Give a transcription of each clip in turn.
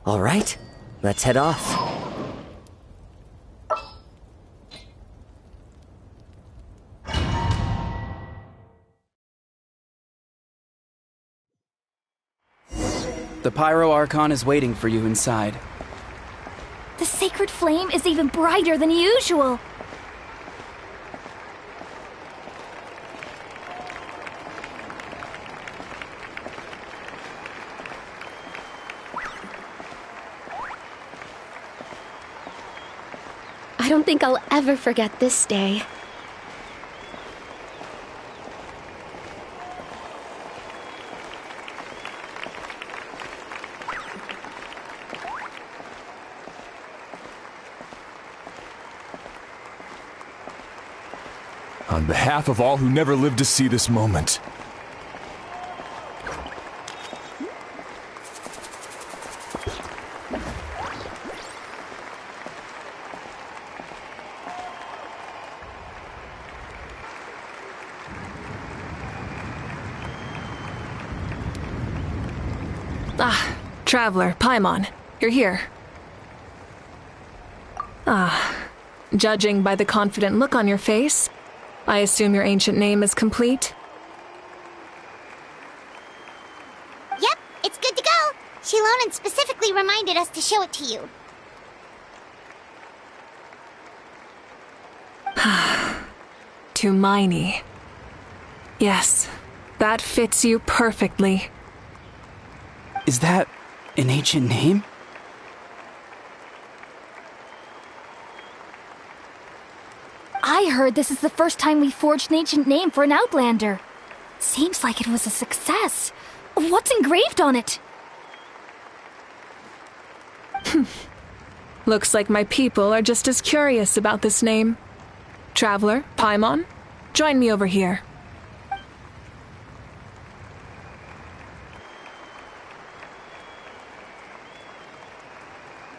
All right, let's head off. The Pyro Archon is waiting for you inside. The sacred flame is even brighter than usual. I don't think I'll ever forget this day. On behalf of all who never lived to see this moment. Ah, Traveler, Paimon, you're here. Judging by the confident look on your face, I assume your ancient name is complete? Yep, it's good to go. Shilonen specifically reminded us to show it to you. Tumaini. Yes, that fits you perfectly. Is that an ancient name? I heard this is the first time we forged an ancient name for an Outlander. Seems like it was a success. What's engraved on it? Looks like my people are just as curious about this name. Traveler, Paimon, join me over here.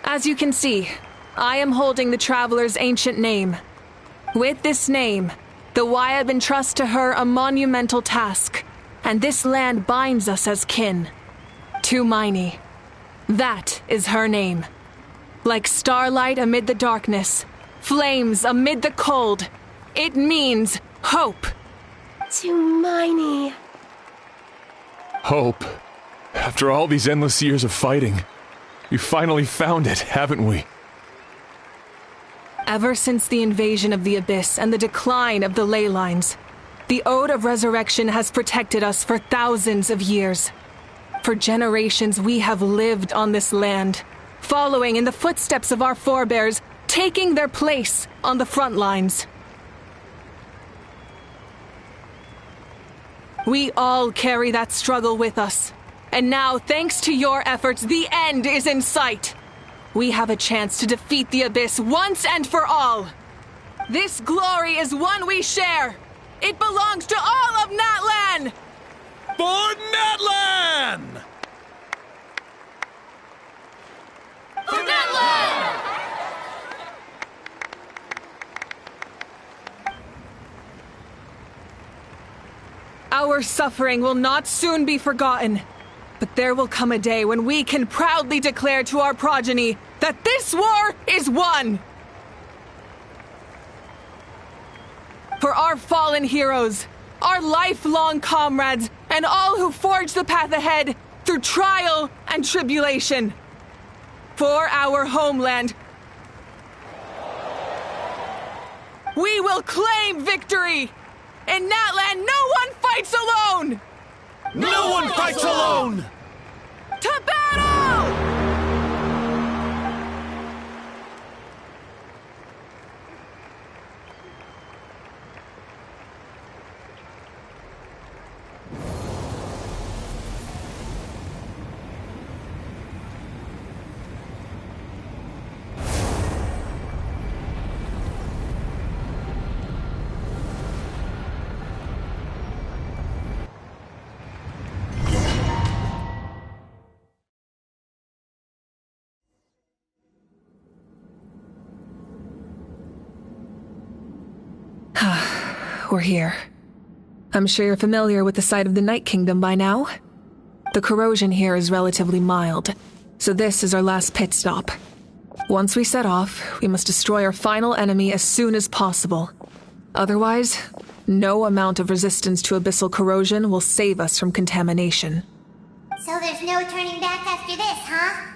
As you can see, I am holding the Traveler's ancient name. With this name, the Wyatt entrusts to her a monumental task, and this land binds us as kin. Tumaini. That is her name. Like starlight amid the darkness, flames amid the cold, it means hope. Tumaini. Hope. After all these endless years of fighting, we finally found it, haven't we? Ever since the invasion of the Abyss and the decline of the ley lines, the Ode of Resurrection has protected us for thousands of years. For generations we have lived on this land, following in the footsteps of our forebears, taking their place on the front lines. We all carry that struggle with us. And now, thanks to your efforts, the end is in sight. We have a chance to defeat the Abyss once and for all. This glory is one we share. It belongs to all of Natlan! For Natlan! For Natlan! Our suffering will not soon be forgotten. But there will come a day when we can proudly declare to our progeny that this war is won! For our fallen heroes, our lifelong comrades, and all who forge the path ahead through trial and tribulation. For our homeland, we will claim victory! In Natlan, no one fights alone! No one fights alone! To battle! We're here. I'm sure you're familiar with the site of the Night Kingdom by now. The corrosion here is relatively mild, so this is our last pit stop. Once we set off, we must destroy our final enemy as soon as possible. Otherwise, no amount of resistance to abyssal corrosion will save us from contamination. So there's no turning back after this, huh?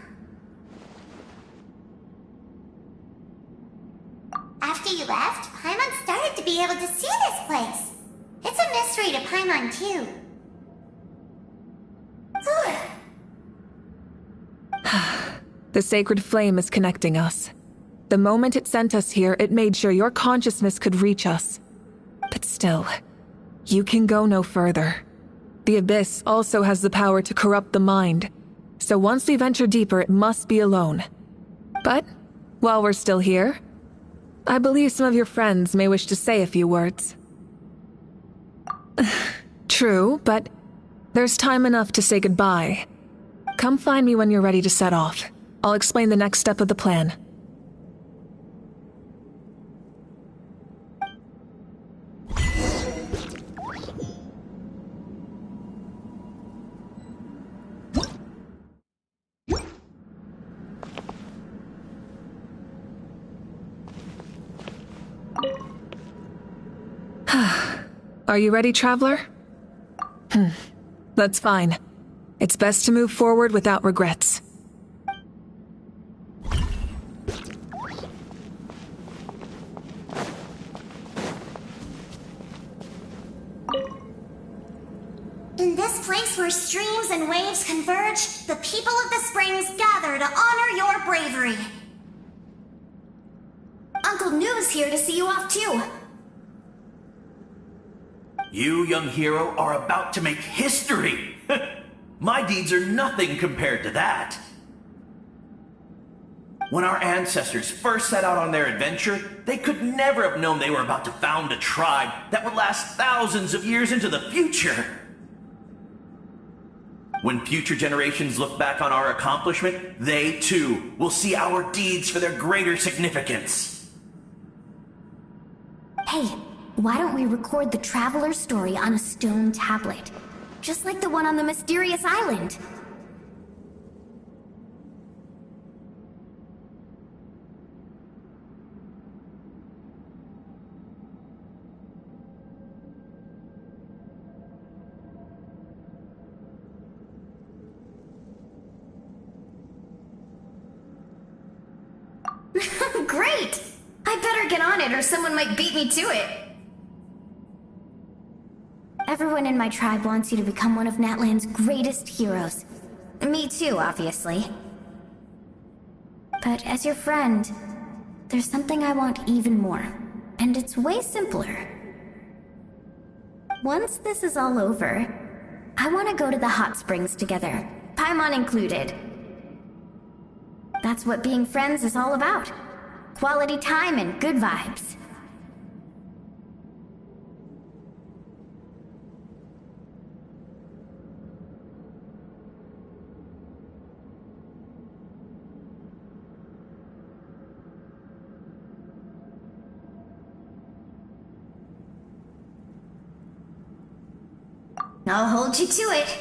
After you left, Paimon started to be able to see this place. It's a mystery to Paimon, too. The sacred flame is connecting us. The moment it sent us here, it made sure your consciousness could reach us. But still, you can go no further. The Abyss also has the power to corrupt the mind, so once we venture deeper, it must be alone. But, while we're still here, I believe some of your friends may wish to say a few words. True, but there's time enough to say goodbye. Come find me when you're ready to set off. I'll explain the next step of the plan. Are you ready, Traveler? That's fine. It's best to move forward without regrets. In this place where streams and waves converge, the people of the springs gather to honor your bravery. Uncle Noo's here to see you off too. You, young hero, are about to make history! My deeds are nothing compared to that. When our ancestors first set out on their adventure, they could never have known they were about to found a tribe that would last thousands of years into the future. When future generations look back on our accomplishment, they too will see our deeds for their greater significance. Hey, why don't we record the Traveler's story on a stone tablet? Just like the one on the mysterious island. Great! I better get on it or someone might beat me to it. Everyone in my tribe wants you to become one of Natlan's greatest heroes. Me too, obviously. But as your friend, there's something I want even more. And it's way simpler. Once this is all over, I want to go to the hot springs together, Paimon included. That's what being friends is all about. Quality time and good vibes. I'll hold you to it.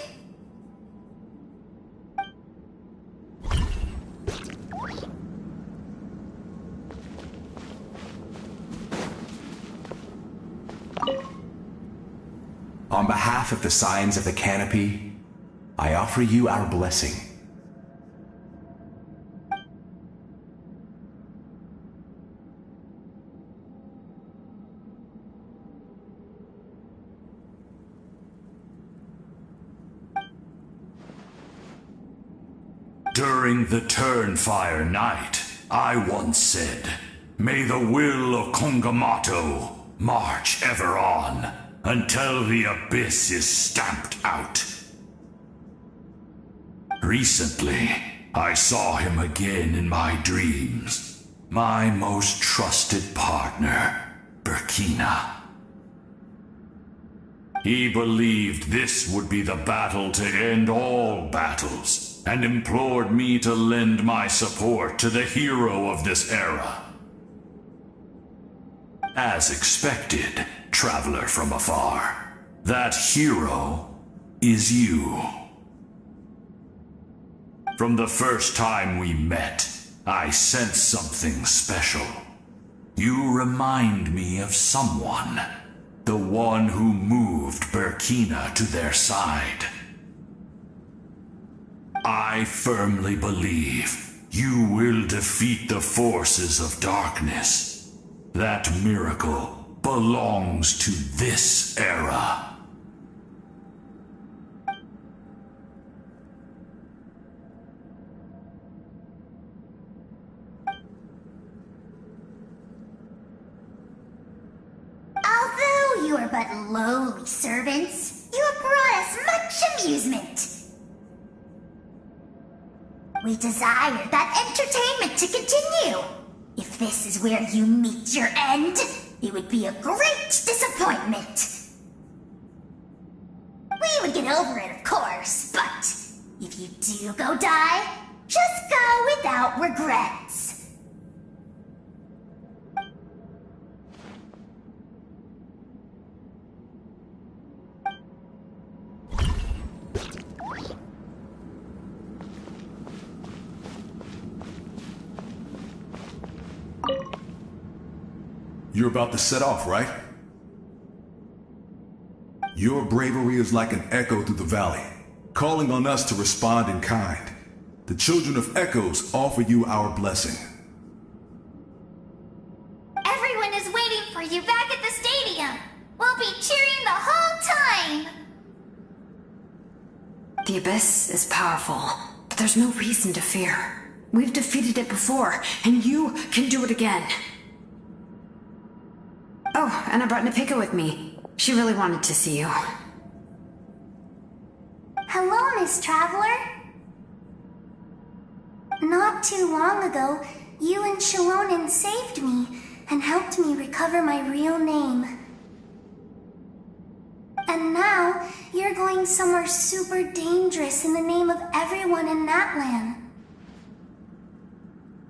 On behalf of the Scions of the Canopy, I offer you our blessing. During the Turnfire Night, I once said, "May the will of Kongamato march ever on until the abyss is stamped out." Recently, I saw him again in my dreams. My most trusted partner, Burkina. He believed this would be the battle to end all battles, and implored me to lend my support to the hero of this era. As expected, traveler from afar, that hero is you. From the first time we met, I sensed something special. You remind me of someone, the one who moved Burkina to their side. I firmly believe you will defeat the forces of darkness. That miracle belongs to this era. Although you are but lowly servants, you have brought us much amusement. We desire that entertainment to continue. If this is where you meet your end, it would be a great disappointment. We would get over it, of course, but if you do go die, just go without regrets. You're about to set off, right? Your bravery is like an echo through the valley, calling on us to respond in kind. The Children of Echoes offer you our blessing. Everyone is waiting for you back at the stadium. We'll be cheering the whole time. The Abyss is powerful, but there's no reason to fear. We've defeated it before, and you can do it again. Oh, and I brought Nepika with me. She really wanted to see you. Hello, Miss Traveler. Not too long ago, you and Shalonen saved me and helped me recover my real name. And now, you're going somewhere super dangerous in the name of everyone in that land.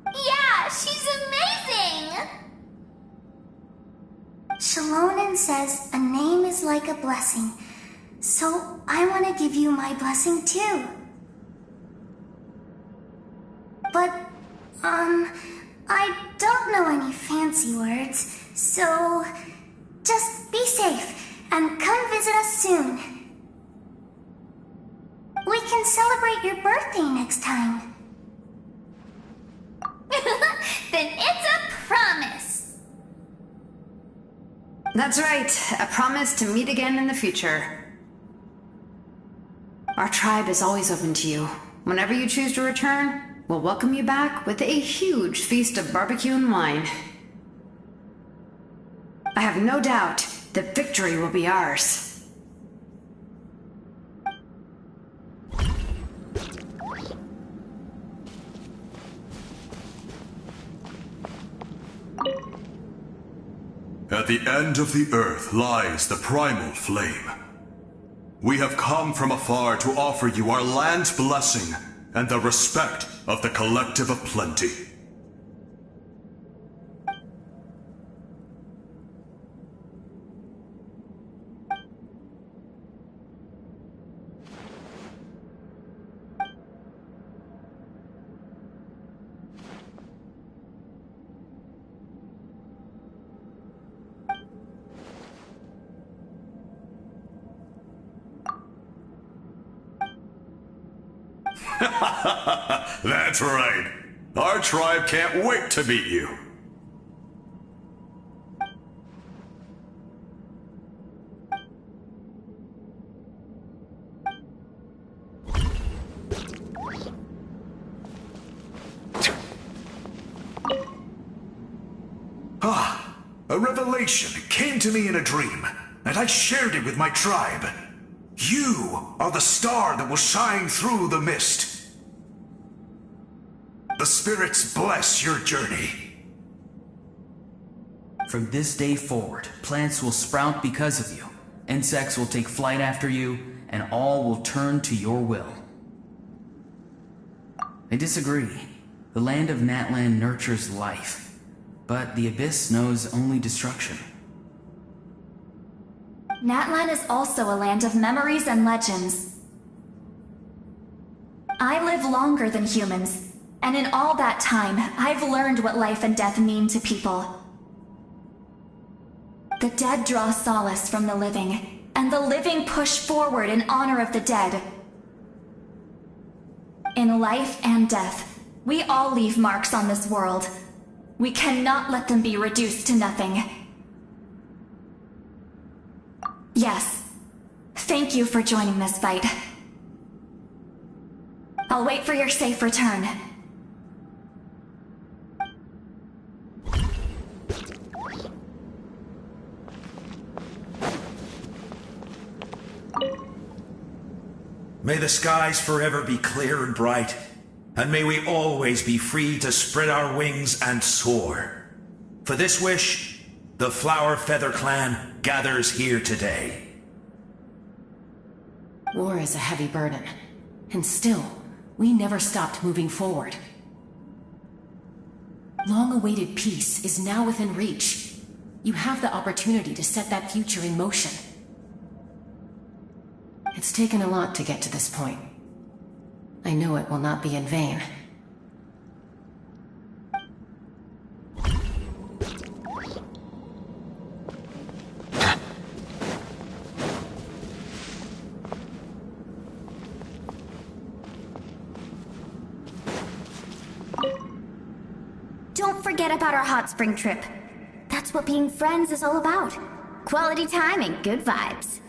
Yeah, she's amazing! Shalonen says a name is like a blessing, so I want to give you my blessing too. But, I don't know any fancy words, so just be safe and come visit us soon. We can celebrate your birthday next time. Then it's a promise. That's right, a promise to meet again in the future. Our tribe is always open to you. Whenever you choose to return, we'll welcome you back with a huge feast of barbecue and wine. I have no doubt that victory will be ours. At the end of the earth lies the primal flame. We have come from afar to offer you our land's blessing and the respect of the Collective of Plenty. That's right. Our tribe can't wait to meet you. A revelation came to me in a dream, and I shared it with my tribe. You are the star that will shine through the mist. The spirits bless your journey. From this day forward, plants will sprout because of you, insects will take flight after you, and all will turn to your will. I disagree. The land of Natlan nurtures life. But the Abyss knows only destruction. Natlan is also a land of memories and legends. I live longer than humans, and in all that time, I've learned what life and death mean to people. The dead draw solace from the living, and the living push forward in honor of the dead. In life and death, we all leave marks on this world. We cannot let them be reduced to nothing. Yes. Thank you for joining this fight. I'll wait for your safe return. May the skies forever be clear and bright, and may we always be free to spread our wings and soar. For this wish, the Flower Feather Clan gathers here today. War is a heavy burden, and still, we never stopped moving forward. Long-awaited peace is now within reach. You have the opportunity to set that future in motion. It's taken a lot to get to this point. I know it will not be in vain. Don't forget about our hot spring trip. That's what being friends is all about. Quality time and good vibes.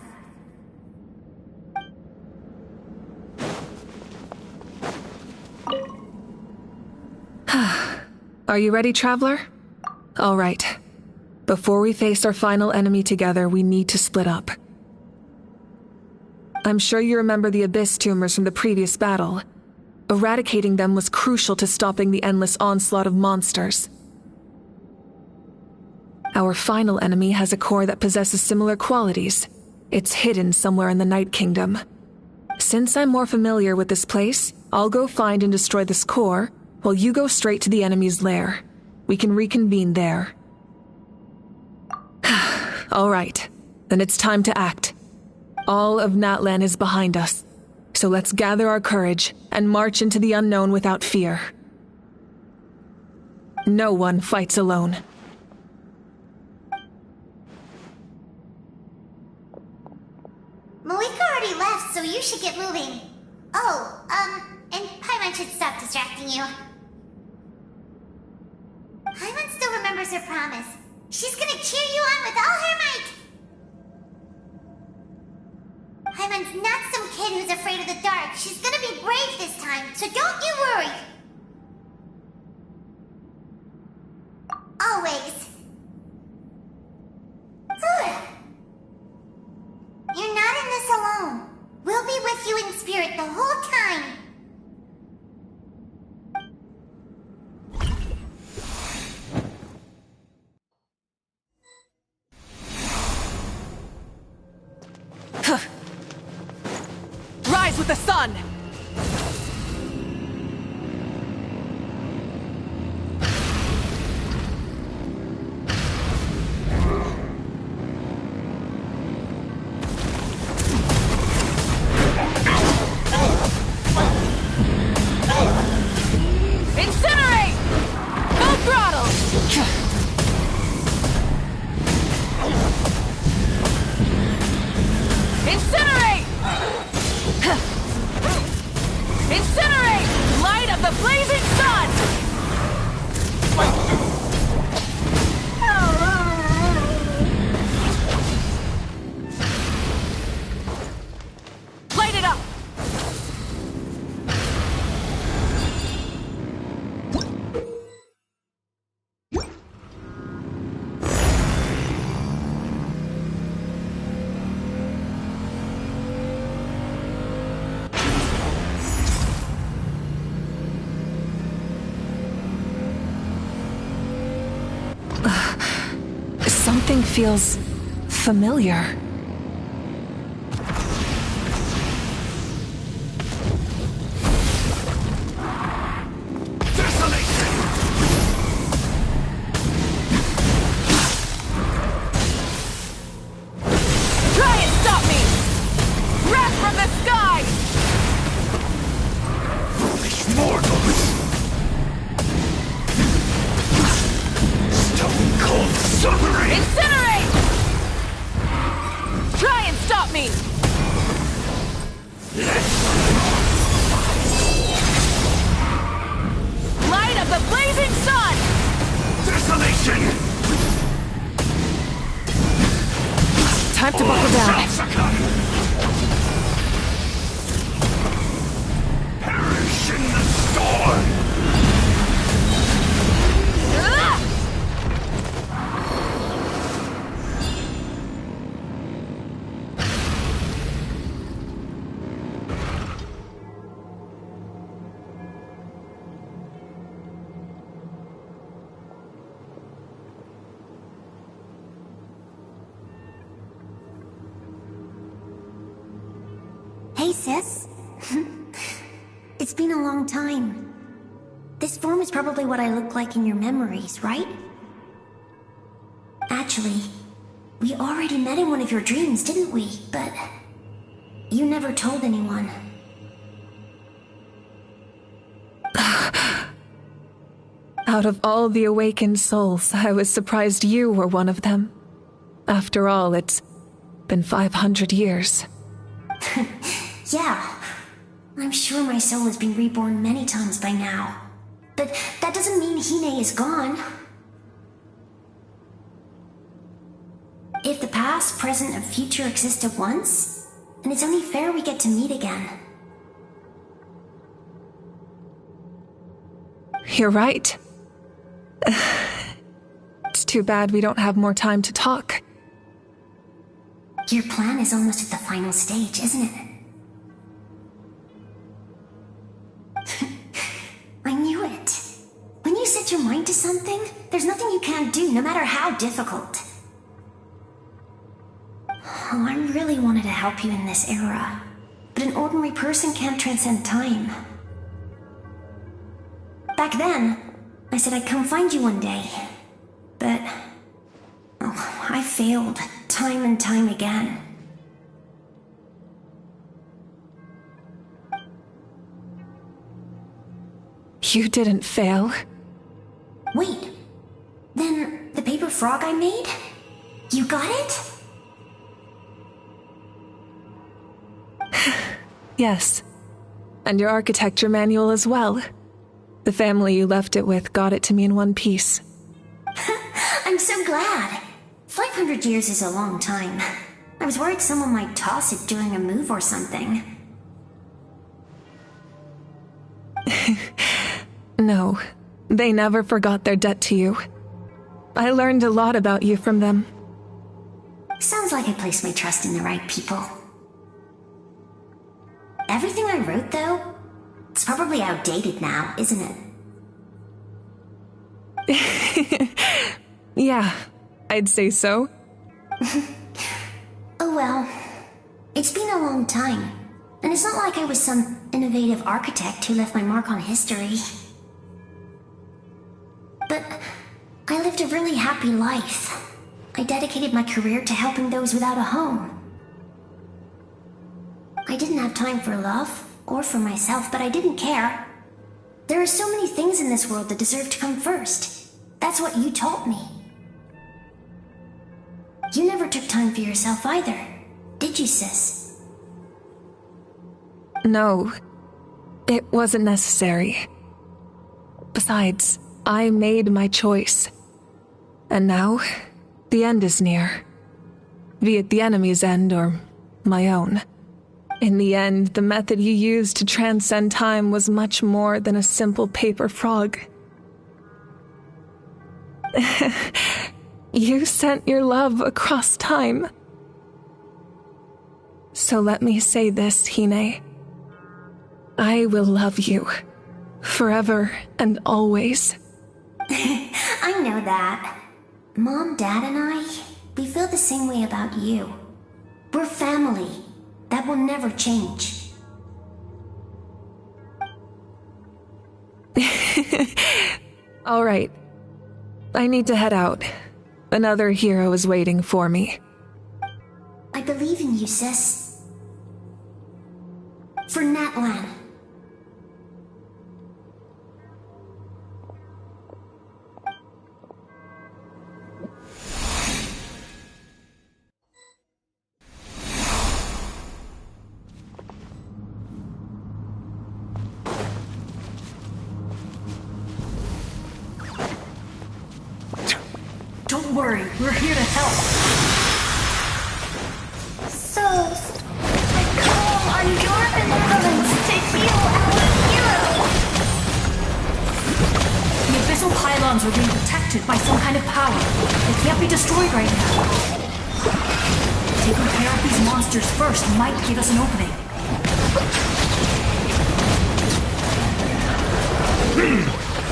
Are you ready, Traveler? All right. Before we face our final enemy together, we need to split up. I'm sure you remember the Abyss tumors from the previous battle. Eradicating them was crucial to stopping the endless onslaught of monsters. Our final enemy has a core that possesses similar qualities. It's hidden somewhere in the Night Kingdom. Since I'm more familiar with this place, I'll go find and destroy this core, while you go straight to the enemy's lair. We can reconvene there. All right, then it's time to act. All of Natlan is behind us, so let's gather our courage and march into the unknown without fear. No one fights alone. Malika already left, so you should get moving. Oh, and Paimon should stop distracting you. Paimon still remembers her promise. She's gonna cheer you on with all her might. Paimon's not some kid who's afraid of the dark. She's gonna be brave this time, so don't you worry. Always. You're not in this alone. We'll be with you in spirit the whole time. Rise with the sun! Incinerate! Full throttle! Incinerate! Something feels familiar. Try and stop me! Wrath from the sky! Foolish mortals! Stone cold suffering! Incinerate! Try and stop me! Light of the blazing sun! Desolation! Time to buckle down. Perish in the storm! Hey, sis. It's been a long time. This form is probably what I look like in your memories, right? Actually, we already met in one of your dreams, didn't we? But you never told anyone. Out of all the awakened souls, I was surprised you were one of them. After all, it's been 500 years. Yeah. I'm sure my soul has been reborn many times by now. But that doesn't mean Hine is gone. If the past, present, and future exist at once, then it's only fair we get to meet again. You're right. It's too bad we don't have more time to talk. Your plan is almost at the final stage, isn't it? I knew it. When you set your mind to something, there's nothing you can't do, no matter how difficult. Oh, I really wanted to help you in this era, but an ordinary person can't transcend time. Back then, I said I'd come find you one day, but I failed time and time again. You didn't fail. Wait, then the paper frog I made? You got it? Yes. And your architecture manual as well. The family you left it with got it to me in one piece. I'm so glad. 500 years is a long time. I was worried someone might toss it during a move or something. No, they never forgot their debt to you. I learned a lot about you from them. Sounds like I placed my trust in the right people. Everything I wrote, though, it's probably outdated now, isn't it? Yeah, I'd say so. Oh well. It's been a long time, and it's not like I was some innovative architect who left my mark on history. But I lived a really happy life. I dedicated my career to helping those without a home. I didn't have time for love, or for myself, but I didn't care. There are so many things in this world that deserve to come first. That's what you taught me. You never took time for yourself either, did you, sis? No, it wasn't necessary. Besides, I made my choice. And now, the end is near. Be it the enemy's end or my own. In the end, the method you used to transcend time was much more than a simple paper frog. You sent your love across time. So let me say this, Hine. I will love you. Forever and always. I know that. Mom, Dad, and I, we feel the same way about you. We're family. That will never change. All right. I need to head out. Another hero is waiting for me. I believe in you, sis. For Natlan. Don't worry, we're here to help. So, I call on your benevolence to heal our hero. The abyssal pylons are being protected by some kind of power. They can't be destroyed right now. Taking care of these monsters first might give us an opening.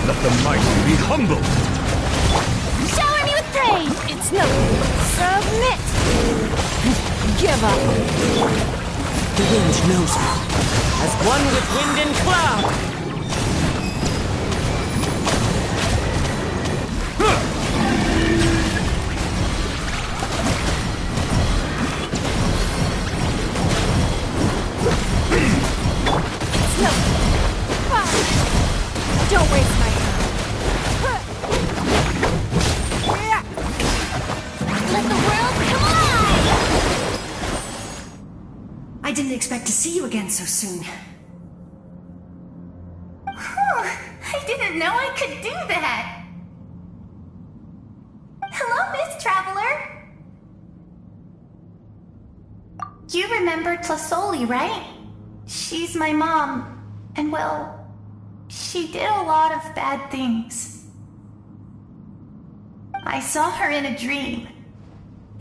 Let the mighty be humbled! Shower me with praise! It's nothing. Submit! Give up. The wind knows her. As one with wind and cloud. It's nothing. Don't waste my time. Let the world come alive! I didn't expect to see you again so soon. I didn't know I could do that. Hello, Miss Traveler. You remember Tlasoli, right? She's my mom, and well, she did a lot of bad things. I saw her in a dream,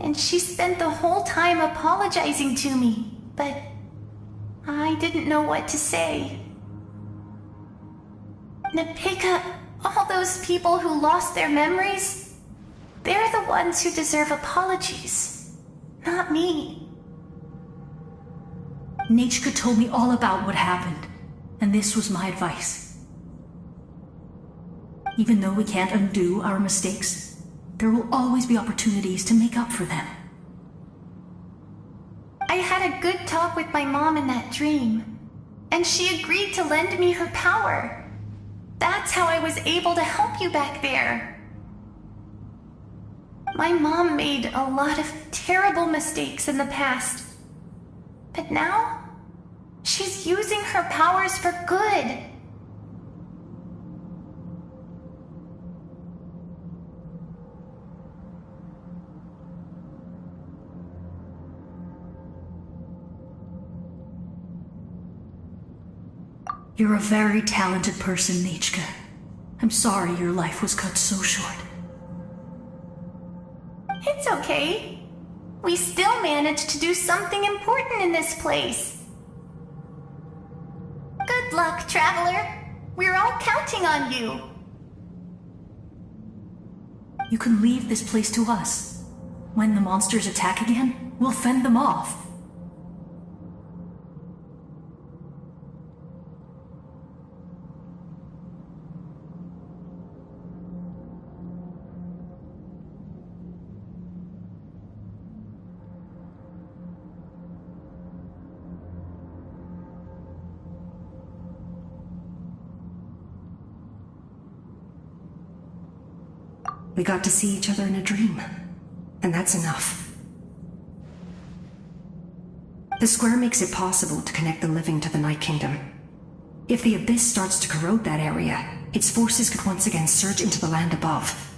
and she spent the whole time apologizing to me, but I didn't know what to say. Napika, all those people who lost their memories, they're the ones who deserve apologies, not me. Nachka told me all about what happened, and this was my advice. Even though we can't undo our mistakes, there will always be opportunities to make up for them. I had a good talk with my mom in that dream, and she agreed to lend me her power. That's how I was able to help you back there. My mom made a lot of terrible mistakes in the past, but now she's using her powers for good. You're a very talented person, Nachka. I'm sorry your life was cut so short. It's okay. We still managed to do something important in this place. Good luck, Traveler. We're all counting on you. You can leave this place to us. When the monsters attack again, we'll fend them off. We got to see each other in a dream, and that's enough. The square makes it possible to connect the living to the Night Kingdom. If the Abyss starts to corrode that area, its forces could once again surge into the land above.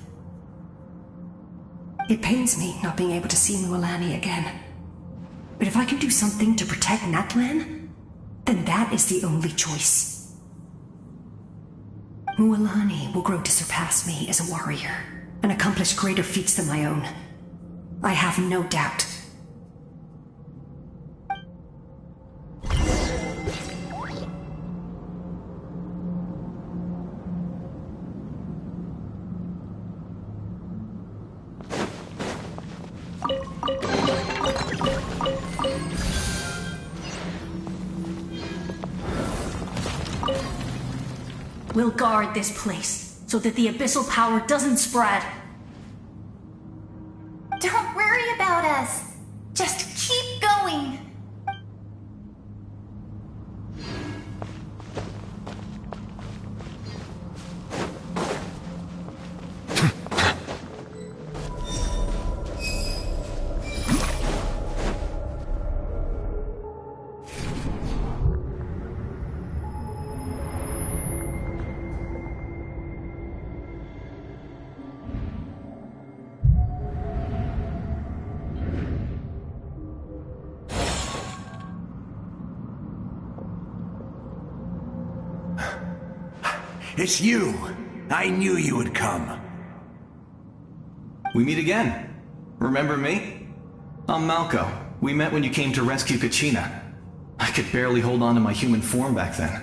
It pains me not being able to see Mualani again. But if I can do something to protect Natlan, then that is the only choice. Mualani will grow to surpass me as a warrior, and accomplish greater feats than my own. I have no doubt. We'll guard this place so that the abyssal power doesn't spread. Don't worry about us. Just keep going. It's you! I knew you would come. We meet again. Remember me? I'm Malco. We met when you came to rescue Kachina. I could barely hold on to my human form back then.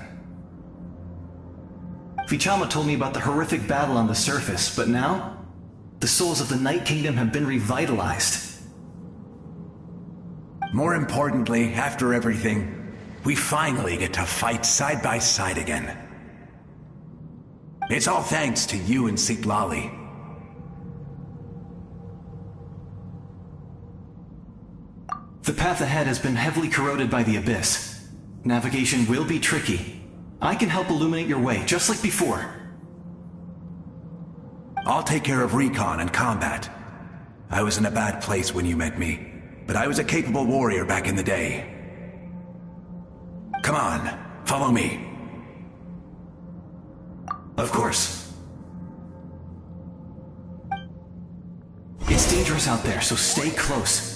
Vichama told me about the horrific battle on the surface, but now, the souls of the Night Kingdom have been revitalized. More importantly, after everything, we finally get to fight side by side again. It's all thanks to you and Siglali. The path ahead has been heavily corroded by the Abyss. Navigation will be tricky. I can help illuminate your way, just like before. I'll take care of recon and combat. I was in a bad place when you met me, but I was a capable warrior back in the day. Come on, follow me. Of course. It's dangerous out there, so stay close.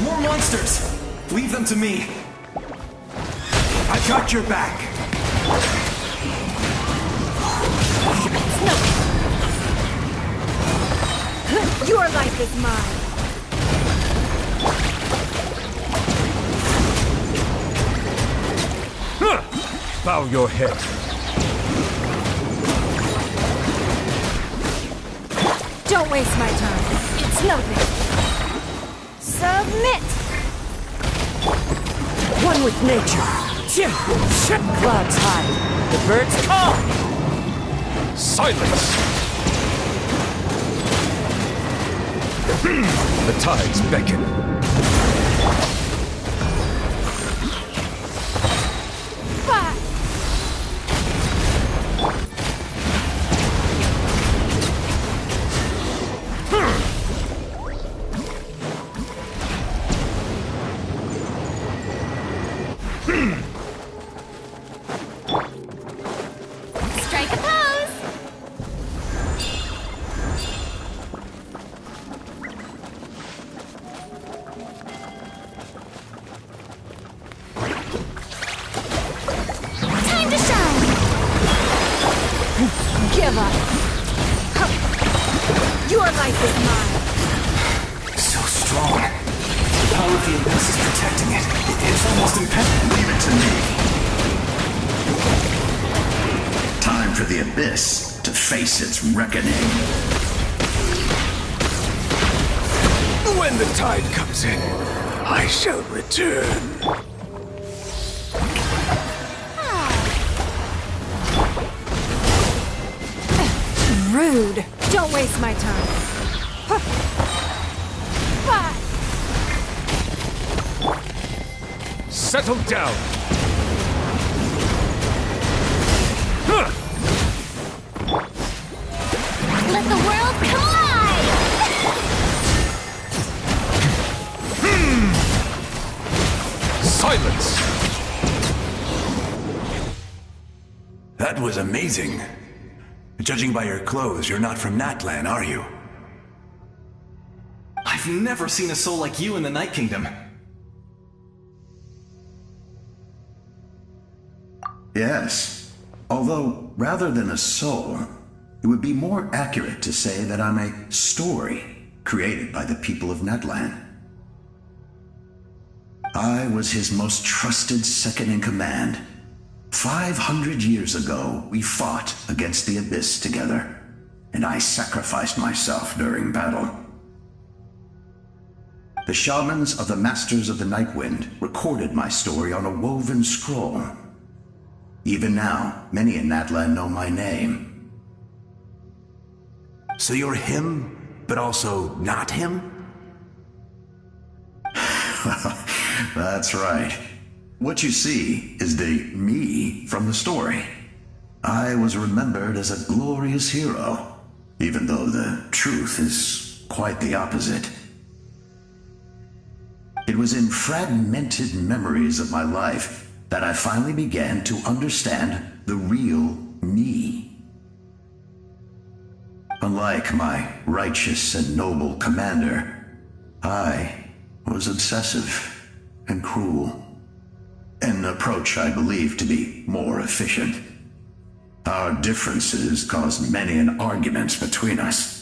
More monsters! Leave them to me. I got your back. Your life is mine. Bow your head. Don't waste my time. It's nothing. Submit! One with nature. Clouds high. The birds call. Silence! The tides beckon. Strike a pose! Time to shine! Give up! Your life is mine! So strong. The power of the abyss is protecting it. It's almost impenetrable. Leave it to me. Time for the abyss to face its reckoning. When the tide comes in, I shall return. Rude. Don't waste my time. Settle down. Let the world collide! Silence! That was amazing. Judging by your clothes, you're not from Natlan, are you? I've never seen a soul like you in the Night Kingdom. Yes. Although, rather than a soul, it would be more accurate to say that I'm a story created by the people of Natlan. I was his most trusted second-in-command. 500 years ago, we fought against the Abyss together, and I sacrificed myself during battle. The shamans of the Masters of the Nightwind recorded my story on a woven scroll. Even now, many in Natlan know my name. So you're him, but also not him? That's right. What you see is the me from the story. I was remembered as a glorious hero, even though the truth is quite the opposite. It was in fragmented memories of my life that I finally began to understand the real me. Unlike my righteous and noble commander, I was obsessive and cruel. An approach I believe to be more efficient. Our differences caused many an argument between us.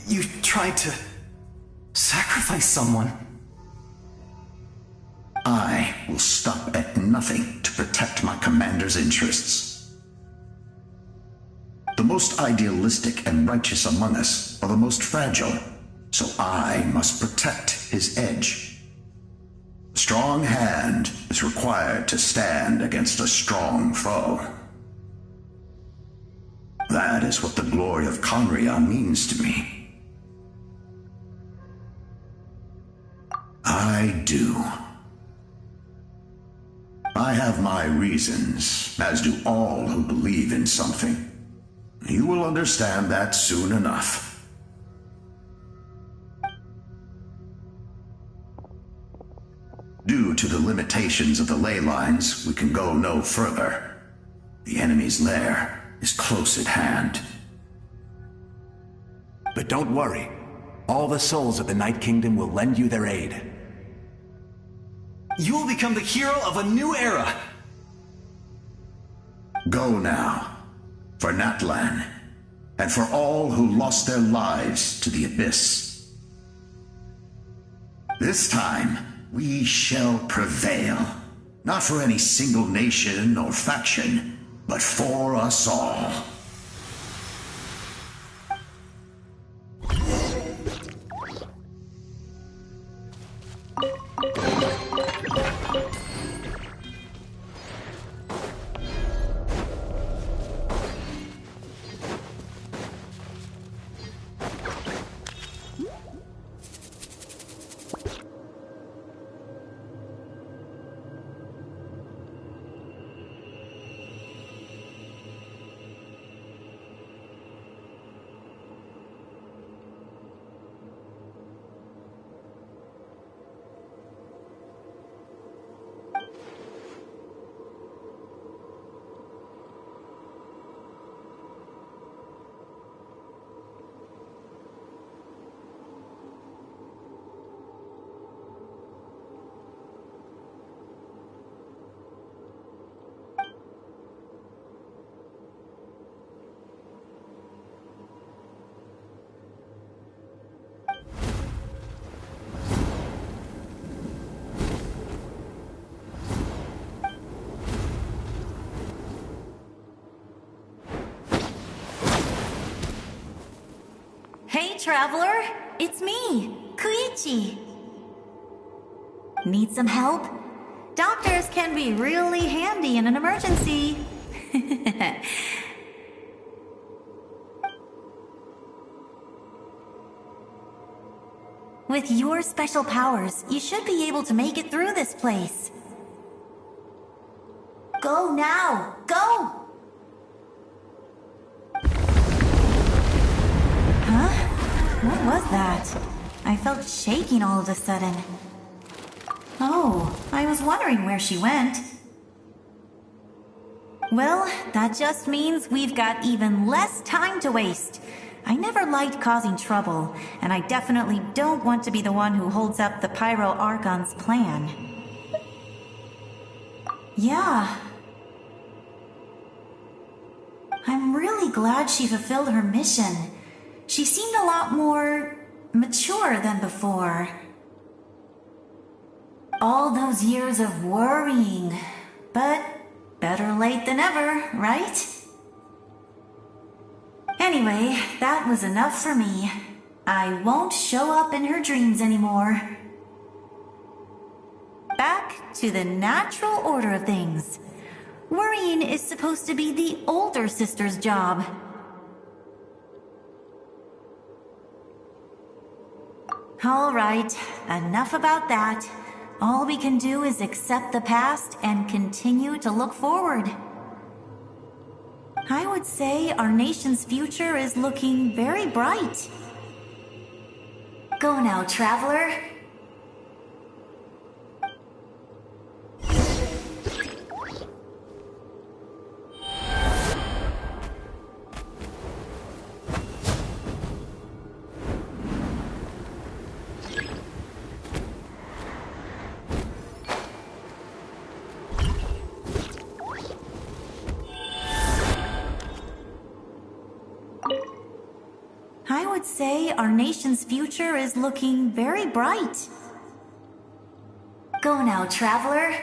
You tried to sacrifice someone. I will stop at nothing to protect my commander's interests. The most idealistic and righteous among us are the most fragile, so I must protect his edge. A strong hand is required to stand against a strong foe. That is what the glory of Conria means to me. I do. I have my reasons, as do all who believe in something. You will understand that soon enough. Due to the limitations of the ley lines, we can go no further. The enemy's lair is close at hand. But don't worry. All the souls of the Night Kingdom will lend you their aid. You will become the hero of a new era. Go now, for Natlan, and for all who lost their lives to the Abyss. This time, we shall prevail, not for any single nation or faction, but for us all. traveler. It's me, Koichi. Need some help? Doctors can be really handy in an emergency. With your special powers, you should be able to make it through this place. Go now! Go! Huh? What was that? I felt shaking all of a sudden. Oh, I was wondering where she went. Well, that just means we've got even less time to waste. I never liked causing trouble, and I definitely don't want to be the one who holds up the Pyro Archon's plan. Yeah. I'm really glad she fulfilled her mission. She seemed a lot more mature than before. All those years of worrying, but better late than ever, right? Anyway, that was enough for me. I won't show up in her dreams anymore. Back to the natural order of things. Worrying is supposed to be the older sister's job. All right, enough about that. All we can do is accept the past and continue to look forward. I would say our nation's future is looking very bright. Go now, traveler. I would say our nation's future is looking very bright. Go now, traveler.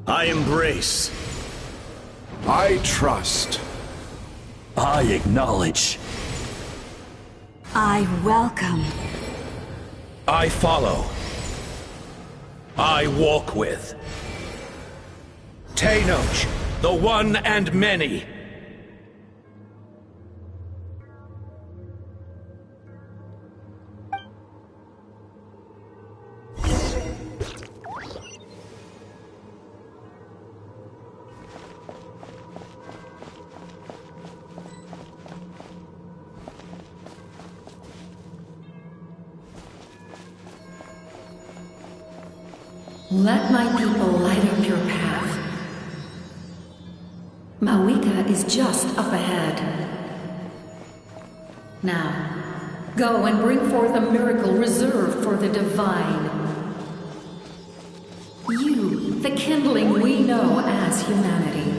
I embrace. I trust. I acknowledge. I welcome. I follow. I walk with. Tenoch, the one and many. Let my people light up your path. Mawika is just up ahead. Now, go and bring forth a miracle reserved for the divine. You, the kindling we know as humanity.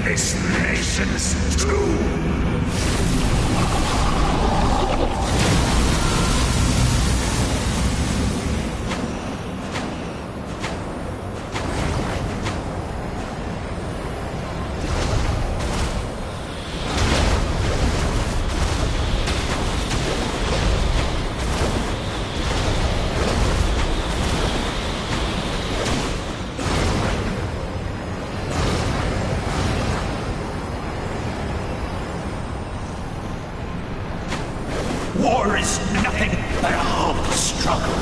this nation's tomb. War is nothing but a humble struggle.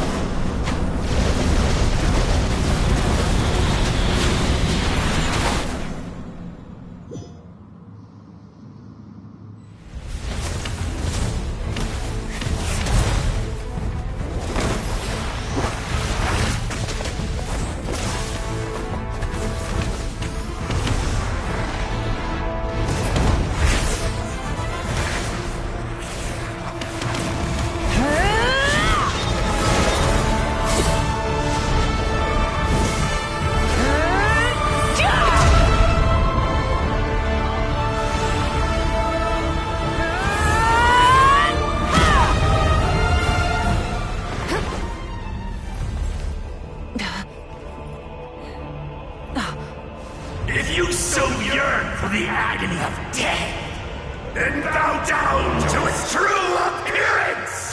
death, and bow down to its true appearance!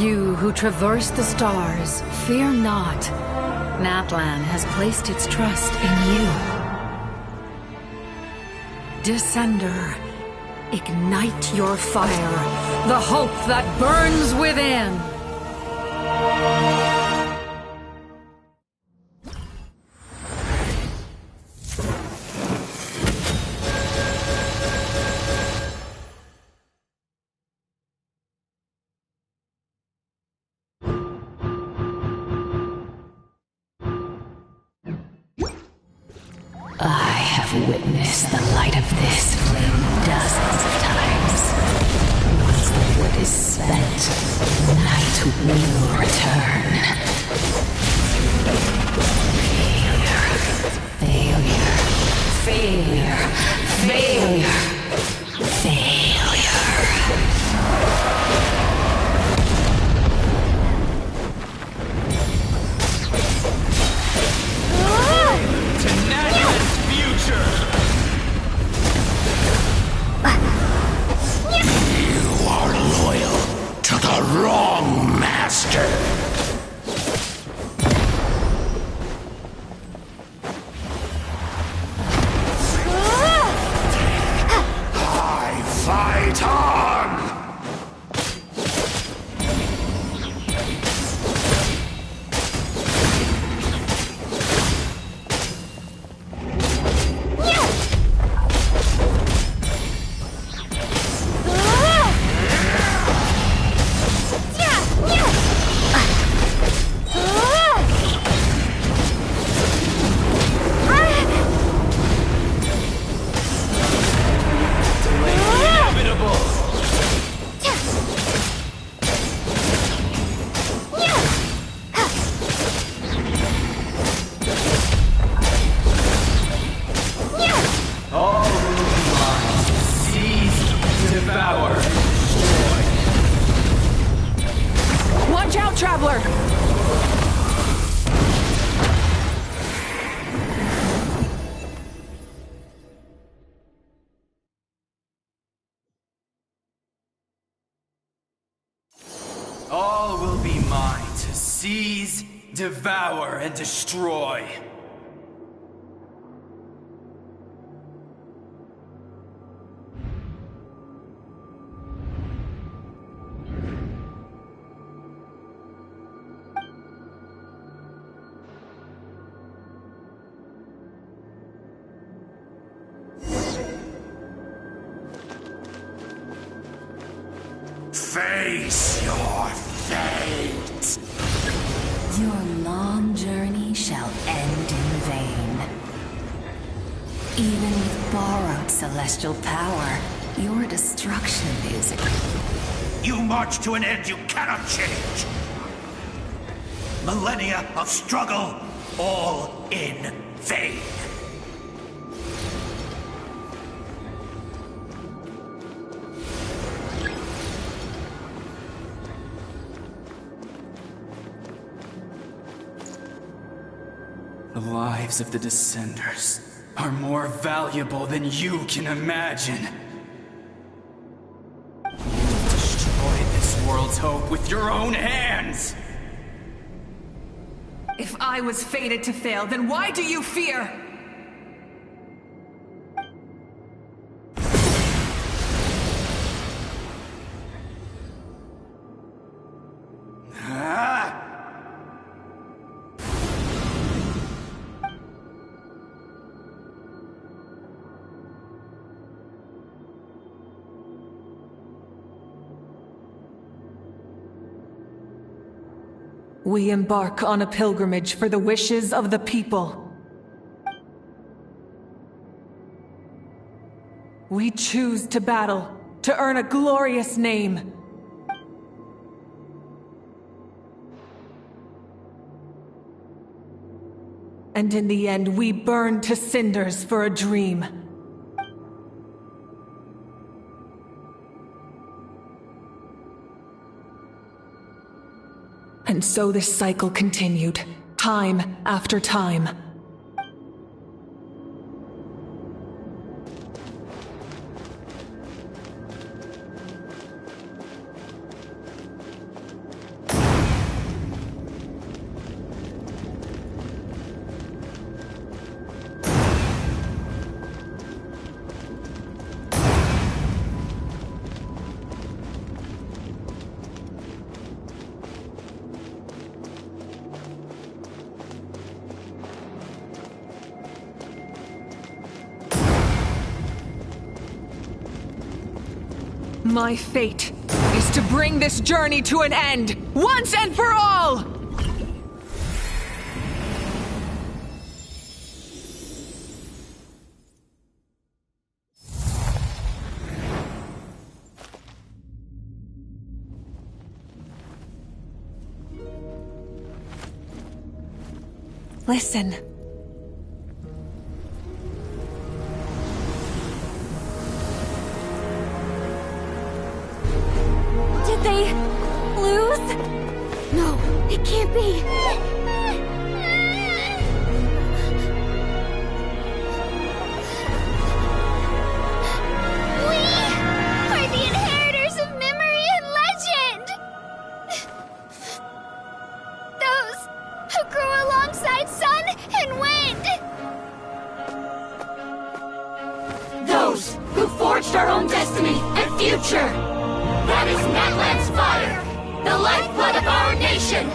You who traverse the stars, fear not. Natlan has placed its trust in you. Descender, ignite your fire, the hope that burns within! I have witnessed the light of this flame dozens of times. Once the wood is spent, night will return. Failure. Failure. Failure. Failure. You are loyal to the wrong master. I fight on! Watch out, Traveler! All will be mine to seize, devour, and destroy. Face your fate! Your long journey shall end in vain. Even with borrowed celestial power, your destruction is... You march to an end you cannot change. Millennia of struggle, all in vain. The lives of the Descenders are more valuable than you can imagine. You destroyed this world's hope with your own hands! If I was fated to fail, then why do you fear? We embark on a pilgrimage for the wishes of the people. We choose to battle to earn a glorious name. And in the end, we burned to cinders for a dream. And so this cycle continued, time after time. My fate is to bring this journey to an end, once and for all! Listen. Did they lose? No, it can't be. We are the inheritors of memory and legend! Those who grew alongside sun and wind! Those who forged our own destiny and future! That is Natlan's fire, the lifeblood of our nation!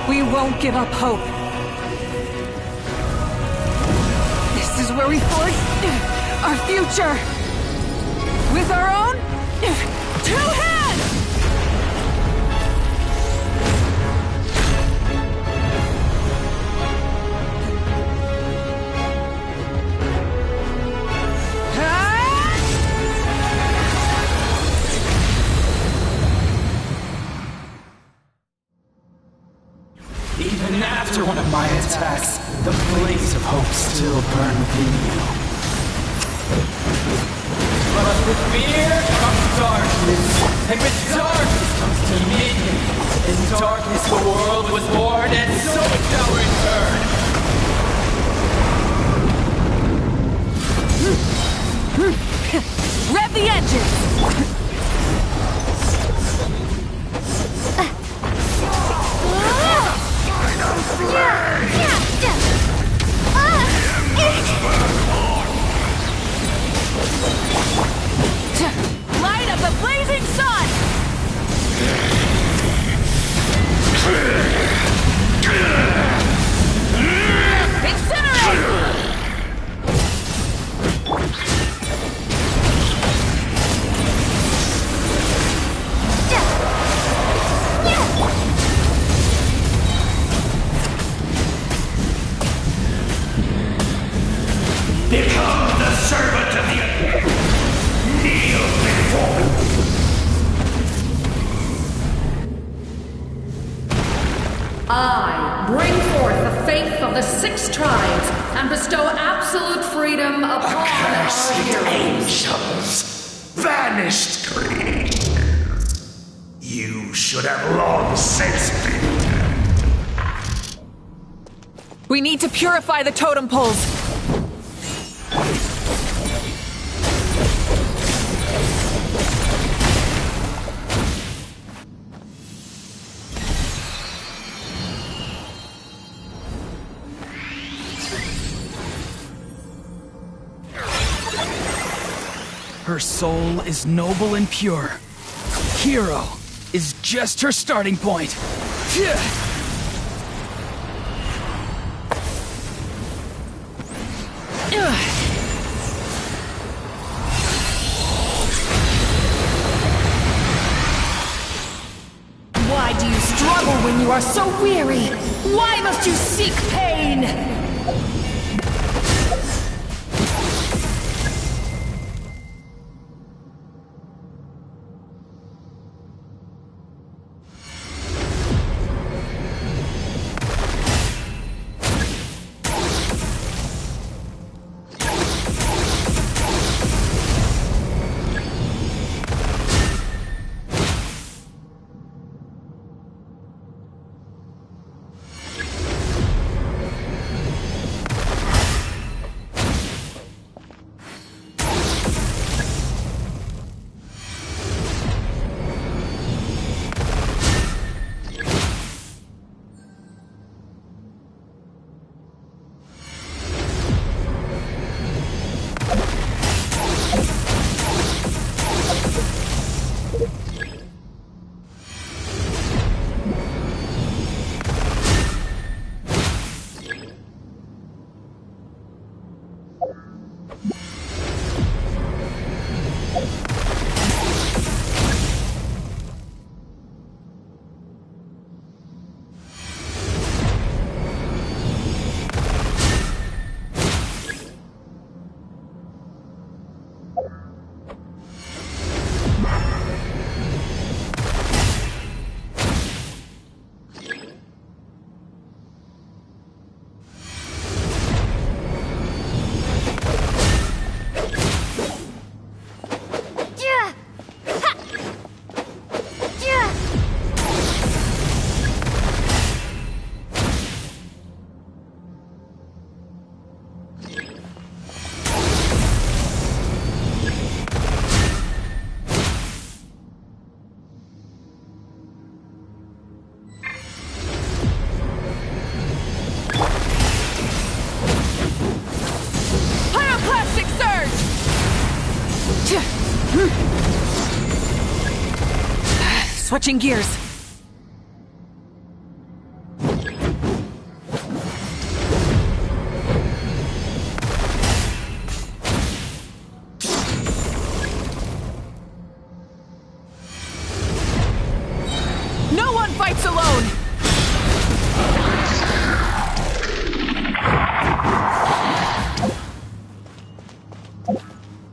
We won't give up hope. This is where we forge our future. With our own 2 hands! Even after one of my attacks, the blaze of hope still burned within you. But with fear comes darkness, and with darkness comes dominion. In darkness the world was born, and so it shall return. Rev the engines! Light up the blazing sun! Incinerate! Become the servant of the earth. Kneel before me. I bring forth the faith of the 6 tribes and bestow absolute freedom upon our heroes. Angels, banished greed. You should have long since been dead. We need to purify the totem poles. Her soul is noble and pure. Hero is just her starting point. Phew. Why do you struggle when you are so weary? Why must you seek pain? Switching gears. No one fights alone!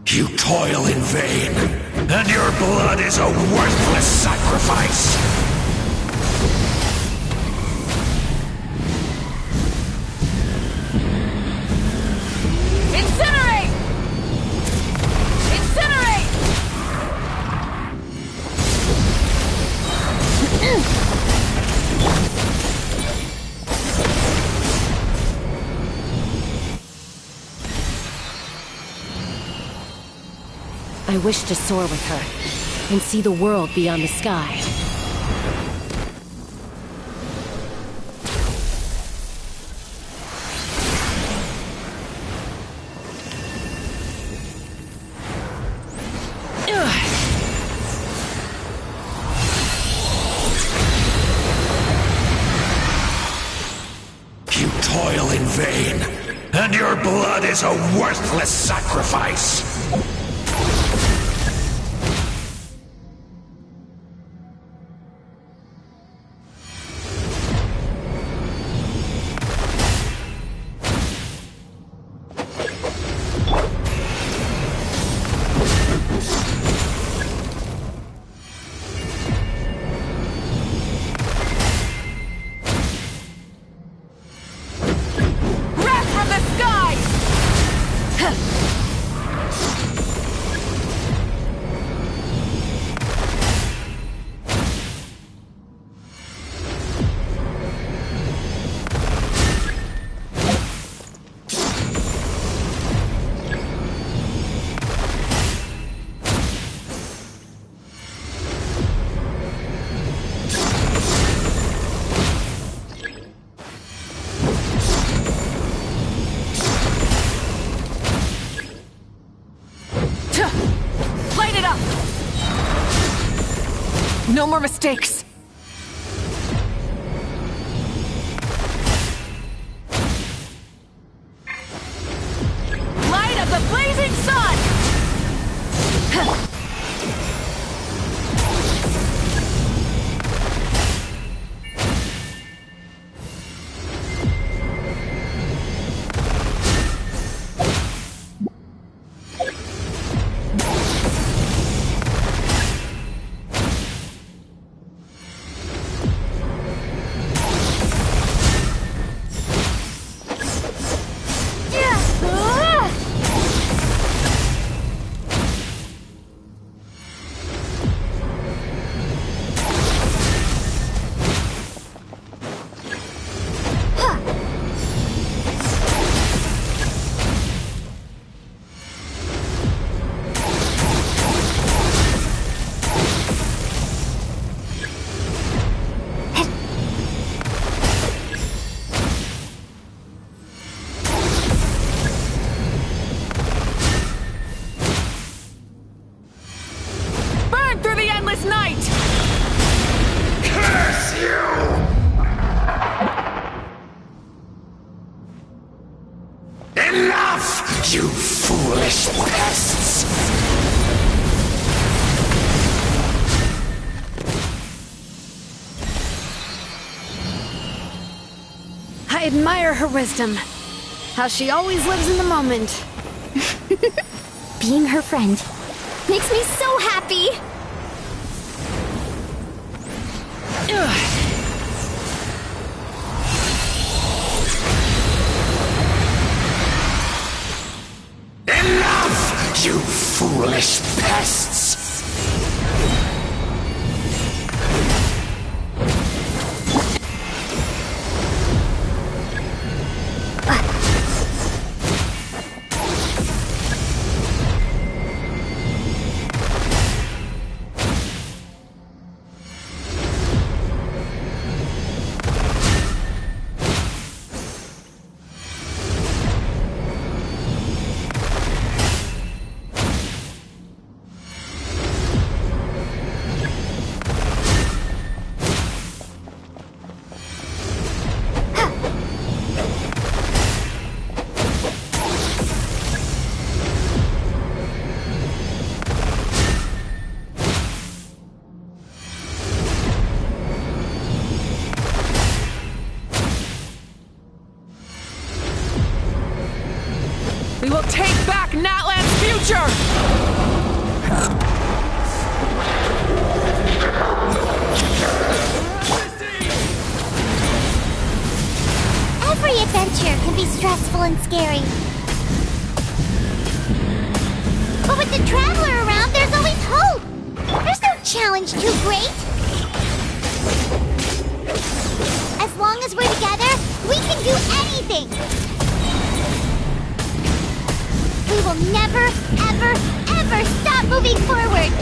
You toil in vain, and your blood is a worthless sacrifice! Incinerate! Incinerate! I wish to soar with her and see the world beyond the sky. You toil in vain, and your blood is a worthless sacrifice! No more mistakes! Light of the blazing sun! You foolish pests! I admire her wisdom. How she always lives in the moment. Being her friend makes me so happy! Ugh. Enough, you foolish pests! We will take back Natlan's future! Every adventure can be stressful and scary. But with the Traveler around, there's always hope! There's no challenge too great! As long as we're together, we can do anything! We will never, ever, ever stop moving forward!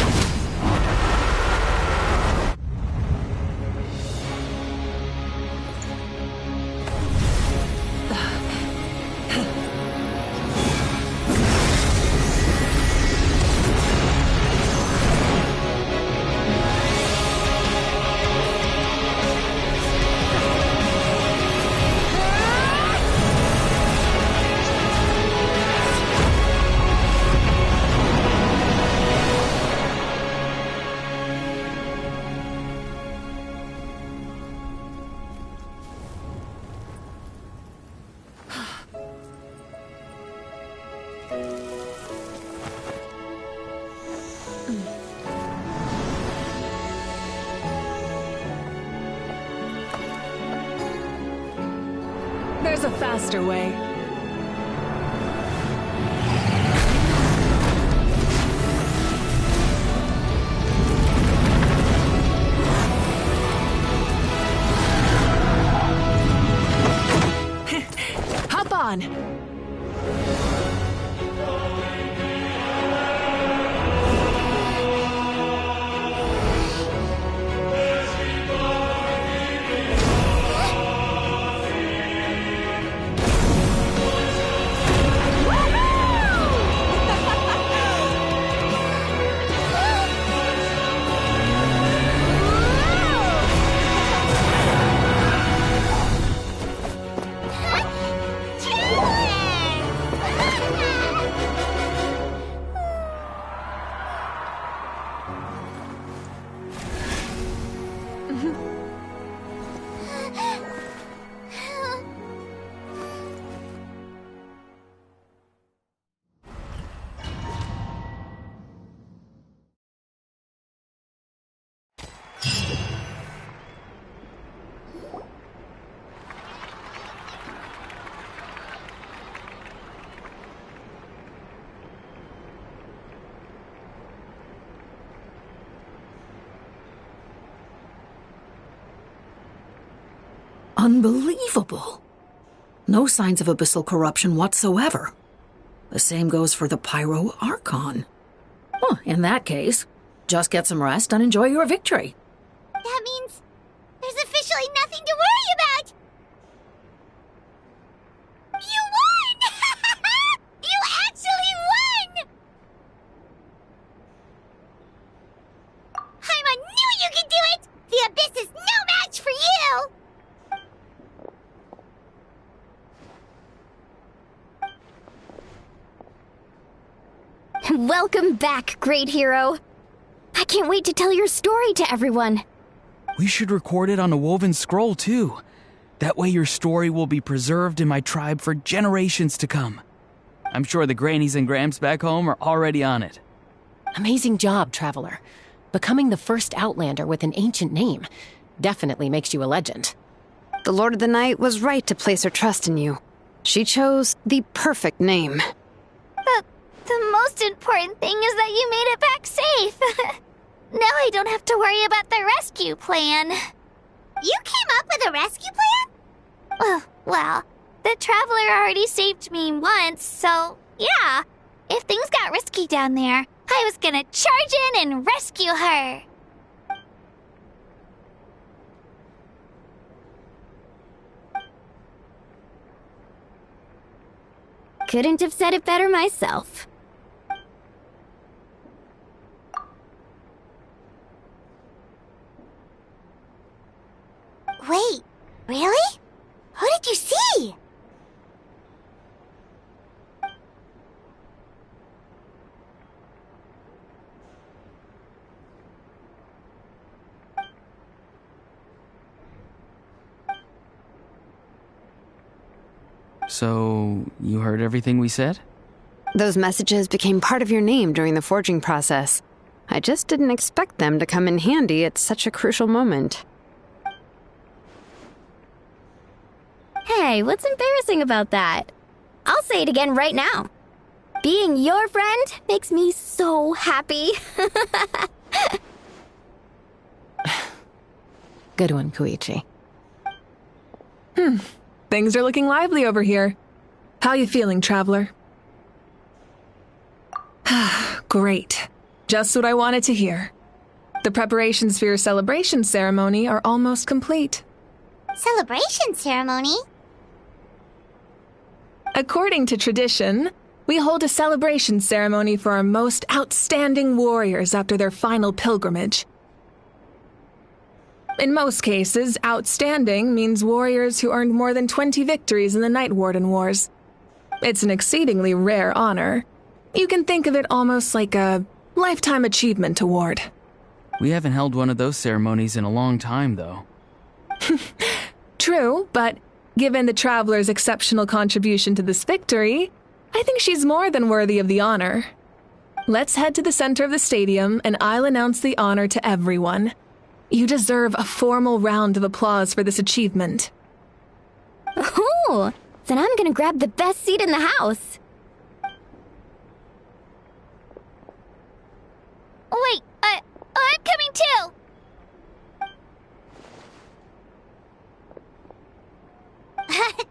There's a faster way. Hop on! Unbelievable. No signs of abyssal corruption whatsoever. The same goes for the Pyro Archon. Well, in that case, just get some rest and enjoy your victory. That means there's officially nothing to worry about! You won! You actually won! Paimon knew you could do it! The Abyss is no match for you! Welcome back, great hero. I can't wait to tell your story to everyone. We should record it on a woven scroll, too. That way your story will be preserved in my tribe for generations to come. I'm sure the grannies and gramps back home are already on it. Amazing job, Traveler. Becoming the first Outlander with an ancient name definitely makes you a legend. The Lord of the Night was right to place her trust in you. She chose the perfect name. The most important thing is that you made it back safe. Now I don't have to worry about the rescue plan. You came up with a rescue plan? Well, the Traveler already saved me once, so yeah. If things got risky down there, I was gonna charge in and rescue her. Couldn't have said it better myself. Wait, really? Who did you see? So, you heard everything we said? Those messages became part of your name during the forging process. I just didn't expect them to come in handy at such a crucial moment. Hey, what's embarrassing about that? I'll say it again right now. Being your friend makes me so happy. Good one, Koichi. Things are looking lively over here. How you feeling, Traveler? Great. Just what I wanted to hear. The preparations for your celebration ceremony are almost complete. Celebration ceremony? According to tradition, we hold a celebration ceremony for our most outstanding warriors after their final pilgrimage. In most cases, outstanding means warriors who earned more than 20 victories in the Night Warden Wars. It's an exceedingly rare honor. You can think of it almost like a lifetime achievement award. We haven't held one of those ceremonies in a long time, though. True, but given the Traveler's exceptional contribution to this victory, I think she's more than worthy of the honor. Let's head to the center of the stadium, and I'll announce the honor to everyone. You deserve a formal round of applause for this achievement. Ooh, then I'm gonna grab the best seat in the house. Wait, I'm coming too!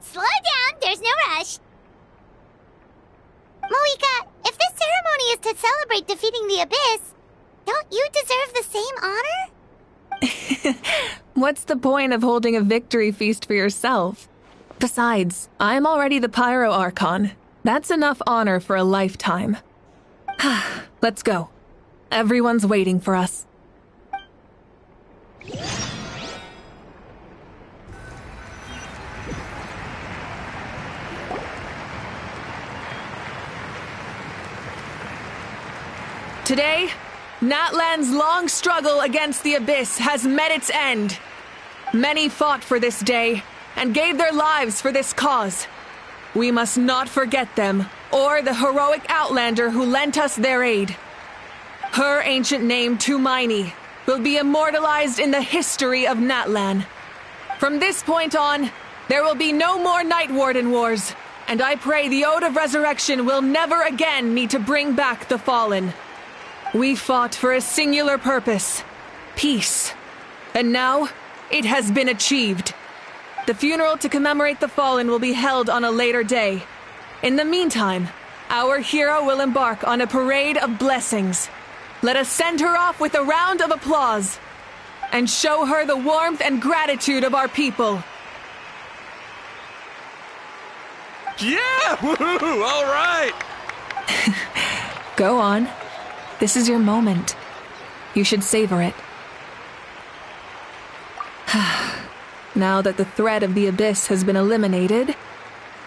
Slow down, there's no rush. Moika, if this ceremony is to celebrate defeating the Abyss, don't you deserve the same honor? What's the point of holding a victory feast for yourself? Besides, I'm already the Pyro Archon. That's enough honor for a lifetime. Let's go. Everyone's waiting for us. Today, Natlan's long struggle against the Abyss has met its end. Many fought for this day and gave their lives for this cause. We must not forget them or the heroic Outlander who lent us their aid. Her ancient name, Tumaini, will be immortalized in the history of Natlan. From this point on, there will be no more Night Warden Wars, and I pray the Ode of Resurrection will never again need to bring back the fallen. We fought for a singular purpose, peace. And now, it has been achieved. The funeral to commemorate the fallen will be held on a later day. In the meantime, our hero will embark on a parade of blessings. Let us send her off with a round of applause and show her the warmth and gratitude of our people. Yeah! Woohoo! All right! Go on. This is your moment. You should savor it. Now that the threat of the Abyss has been eliminated,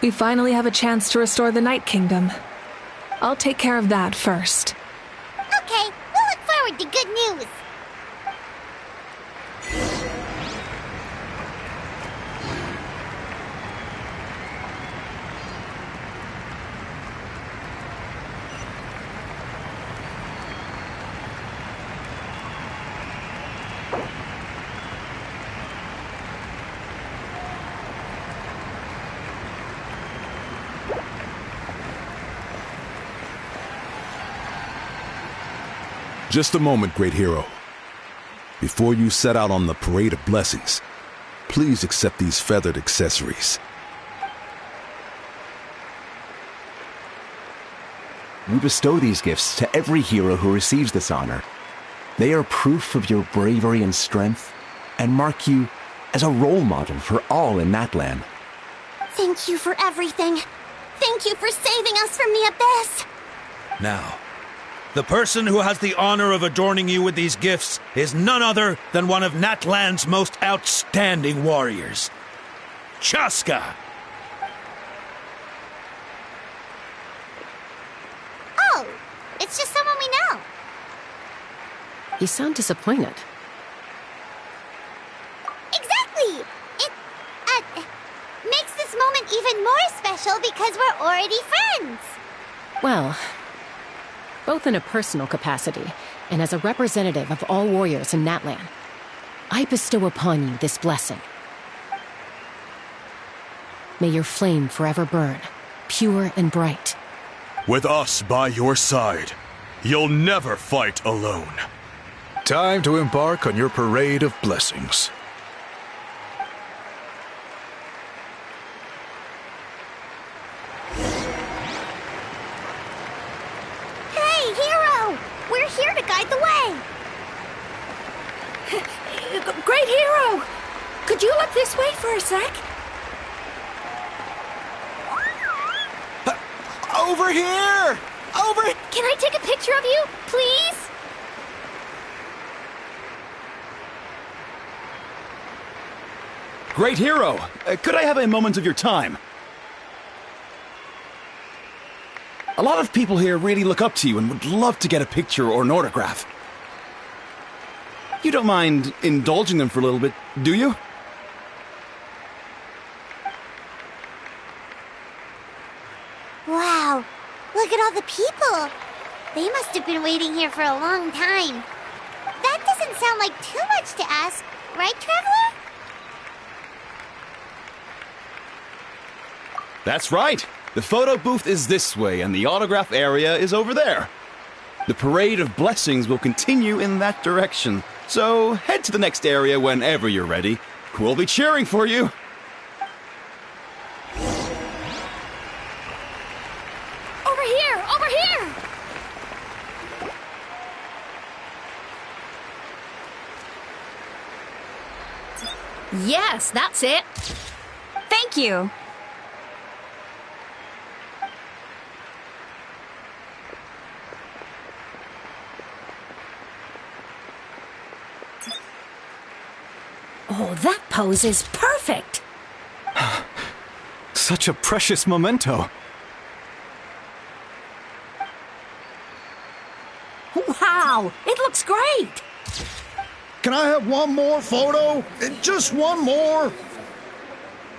we finally have a chance to restore the Night Kingdom. I'll take care of that first. Okay, we'll look forward to good news. Just a moment, great hero. Before you set out on the Parade of Blessings, please accept these feathered accessories. We bestow these gifts to every hero who receives this honor. They are proof of your bravery and strength, and mark you as a role model for all in Natlan. Thank you for everything. Thank you for saving us from the Abyss. Now, the person who has the honor of adorning you with these gifts is none other than one of Natlan's most outstanding warriors, Chaska. Oh, it's just someone we know. You sound disappointed. Exactly! It, makes this moment even more special because we're already friends. Well, both in a personal capacity and as a representative of all warriors in Natlan, I bestow upon you this blessing. May your flame forever burn, pure and bright. With us by your side, you'll never fight alone. Time to embark on your parade of blessings. Hey, hero! We're here to guide the way. Great hero! Could you look this way for a sec? Over here! Over! Can I take a picture of you, please? Great hero! Could I have a moment of your time? A lot of people here really look up to you and would love to get a picture or an autograph. You don't mind indulging them for a little bit, do you? Wow, look at all the people. They must have been waiting here for a long time. That doesn't sound like too much to ask, right, Traveler? That's right. The photo booth is this way, and the autograph area is over there. The Parade of Blessings will continue in that direction, so head to the next area whenever you're ready. We'll be cheering for you. Over here! Over here! Yes, that's it. Thank you. Oh, that pose is perfect. Such a precious memento. Wow, it looks great. Can I have one more photo? Just one more.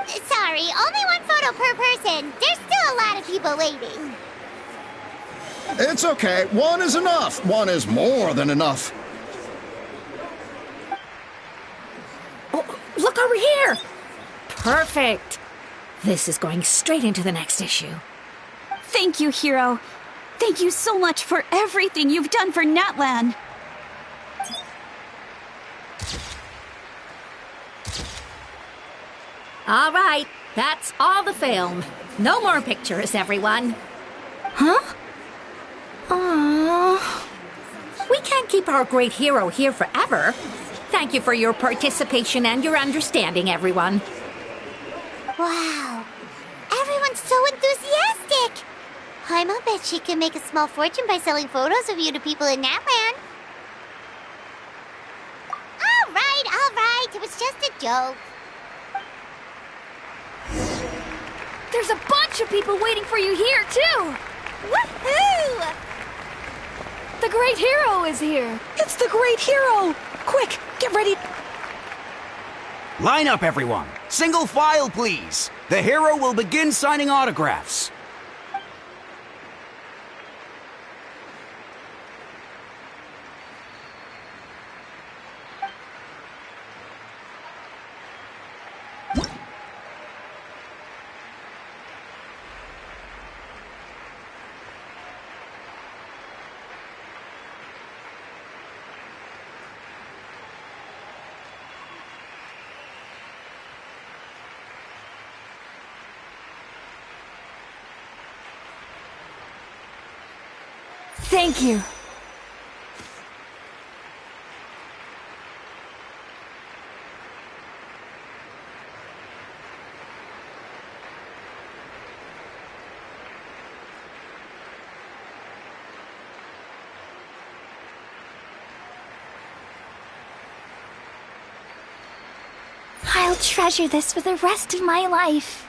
Sorry, only one photo per person. There's still a lot of people waiting. It's okay. One is enough. One is more than enough. Oh, look over here. Perfect. This is going straight into the next issue. Thank you, hero. Thank you so much for everything you've done for Natlan. All right, that's all the film. No more pictures, everyone. Huh? Aww. We can't keep our great hero here forever. Thank you for your participation and your understanding, everyone. Wow. Everyone's so enthusiastic. Paimon bet she can make a small fortune by selling photos of you to people in Natlan. All right. It was just a joke. There's a bunch of people waiting for you here, too! Woohoo! The Great Hero is here! It's the Great Hero! Quick, get ready! Line up, everyone! Single file, please! The hero will begin signing autographs. Thank you. I'll treasure this for the rest of my life.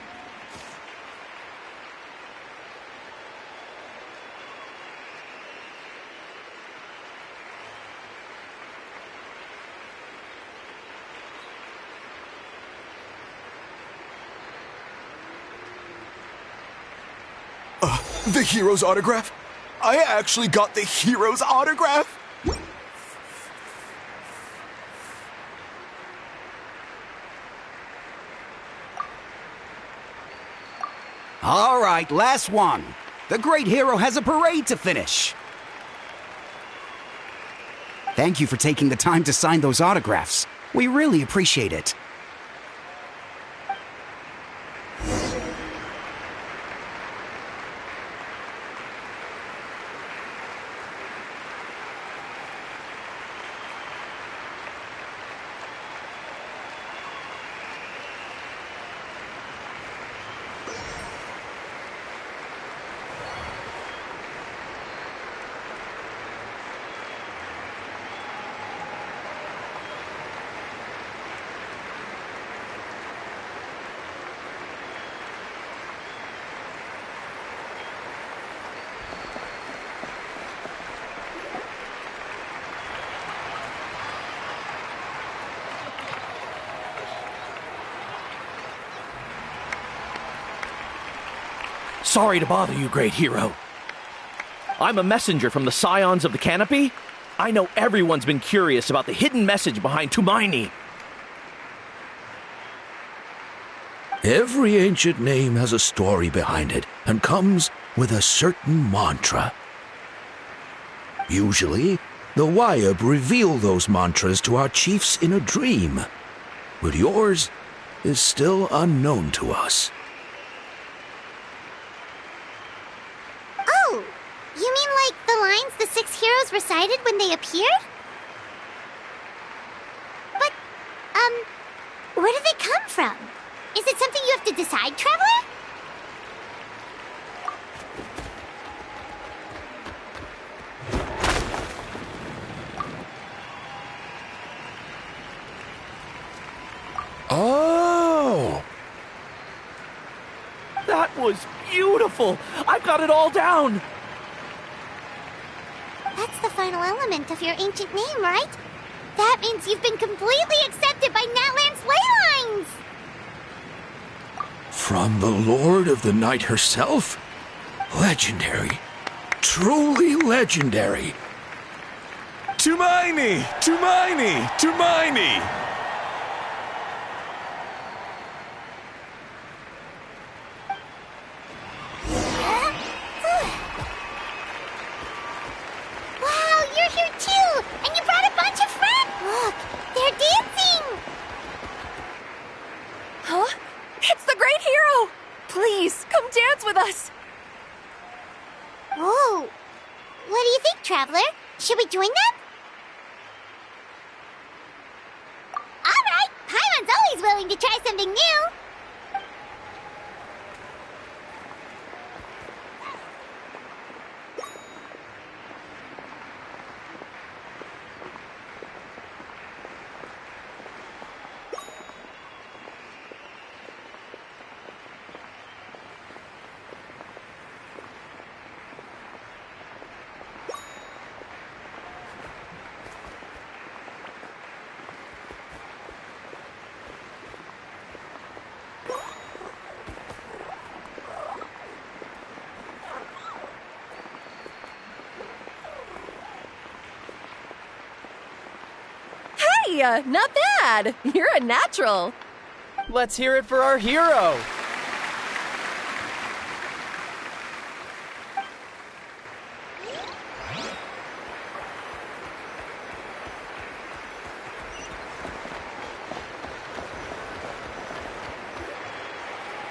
The hero's autograph? I actually got the hero's autograph? All right, last one. The Great Hero has a parade to finish. Thank you for taking the time to sign those autographs. We really appreciate it. Sorry to bother you, Great Hero. I'm a messenger from the Scions of the Canopy. I know everyone's been curious about the hidden message behind Tumaini. Every ancient name has a story behind it and comes with a certain mantra. Usually, the Wayab reveal those mantras to our chiefs in a dream, but yours is still unknown to us. Oh, you mean like the lines the 6 heroes recited when they appeared? But, where do they come from? Is it something you have to decide, Traveler? Oh! That was beautiful! I've got it all down! That's the final element of your ancient name, right? That means you've been completely accepted by Natlan's ley lines! From the Lord of the Night herself? Legendary. Truly legendary. Tumaini! Tumaini! Tumaini! Wow, you're here too! And you brought a bunch of friends! Look, they're dancing! Huh? Please, come dance with us! Oh, what do you think, Traveler? Should we join them? All right, Paimon's always willing to try something new. Hey, not bad. You're a natural. Let's hear it for our hero.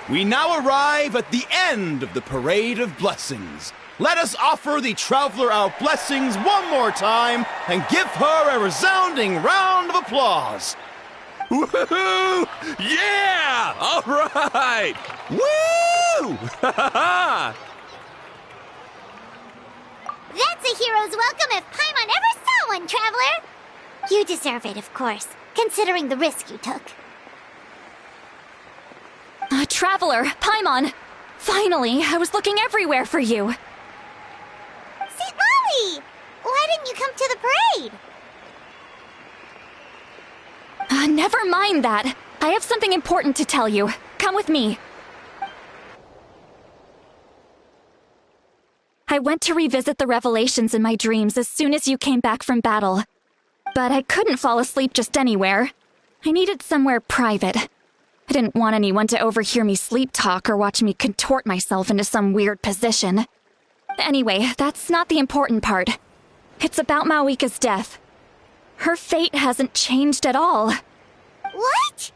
We now arrive at the end of the Parade of Blessings. Let us offer the Traveler our blessings one more time and give her a resounding round of applause. Woohoo! Yeah! All right! Woo! That's a hero's welcome if Paimon ever saw one, Traveler! You deserve it, of course, considering the risk you took. Traveler, Paimon! Finally, I was looking everywhere for you. St. Molly! Why didn't you come to the parade? Never mind that. I have something important to tell you. Come with me. I went to revisit the revelations in my dreams as soon as you came back from battle. But I couldn't fall asleep just anywhere. I needed somewhere private. I didn't want anyone to overhear me sleep talk or watch me contort myself into some weird position. Anyway, that's not the important part. It's about Mawika's death. Her fate hasn't changed at all. What?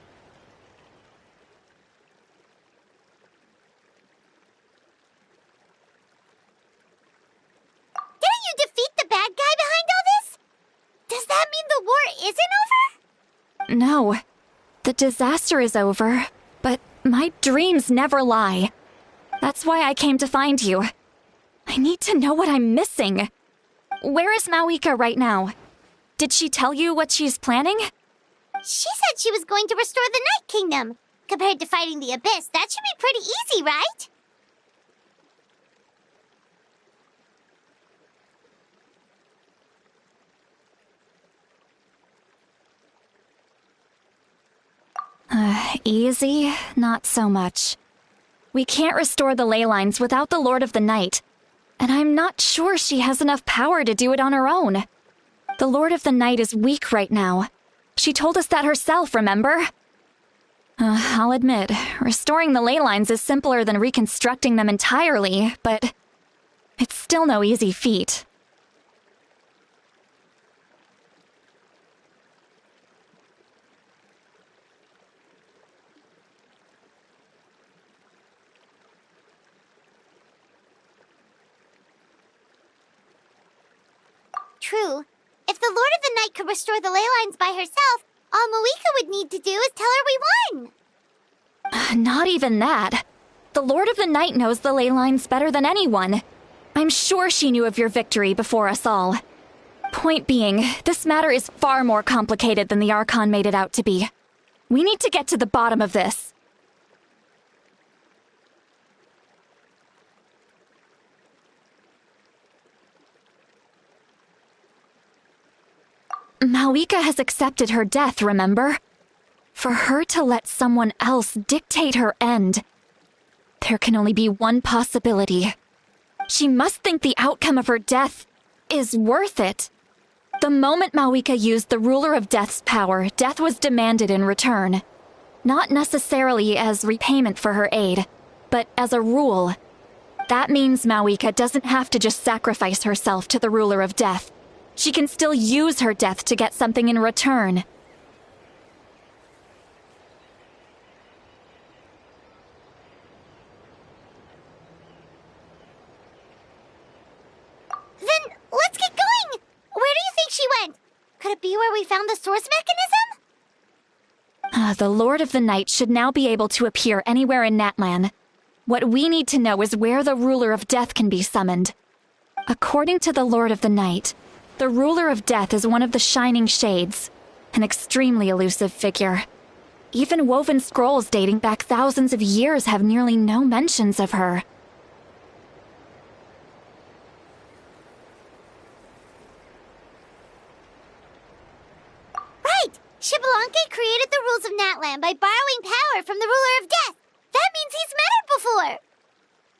Didn't you defeat the bad guy behind all this? Does that mean the war isn't over? No. The disaster is over, but my dreams never lie. That's why I came to find you. I need to know what I'm missing. Where is Mawika right now? Did she tell you what she's planning? She said she was going to restore the Night Kingdom. Compared to fighting the Abyss, that should be pretty easy, right? Easy? Not so much. We can't restore the ley lines without the Lord of the Night, and I'm not sure she has enough power to do it on her own. The Lord of the Night is weak right now. She told us that herself, remember? I'll admit, restoring the ley lines is simpler than reconstructing them entirely, but it's still no easy feat. True. If the Lord of the Night could restore the ley lines by herself, all Mawika would need to do is tell her we won. Not even that. The Lord of the Night knows the ley lines better than anyone. I'm sure she knew of your victory before us all. Point being, this matter is far more complicated than the Archon made it out to be. We need to get to the bottom of this. Mawika has accepted her death, remember? For her to let someone else dictate her end, there can only be one possibility. She must think the outcome of her death is worth it. The moment Mawika used the Ruler of Death's power, death was demanded in return. Not necessarily as repayment for her aid, but as a rule. That means Mawika doesn't have to just sacrifice herself to the Ruler of Death. She can still use her death to get something in return. Could it be where we found the source mechanism? The Lord of the Night should now be able to appear anywhere in Natlan. What we need to know is where the Ruler of Death can be summoned. According to the Lord of the Night, the Ruler of Death is one of the Shining Shades, an extremely elusive figure. Even woven scrolls dating back thousands of years have nearly no mentions of her. Right! Xbalanque created the rules of Natlan by borrowing power from the Ruler of Death. That means he's met her before!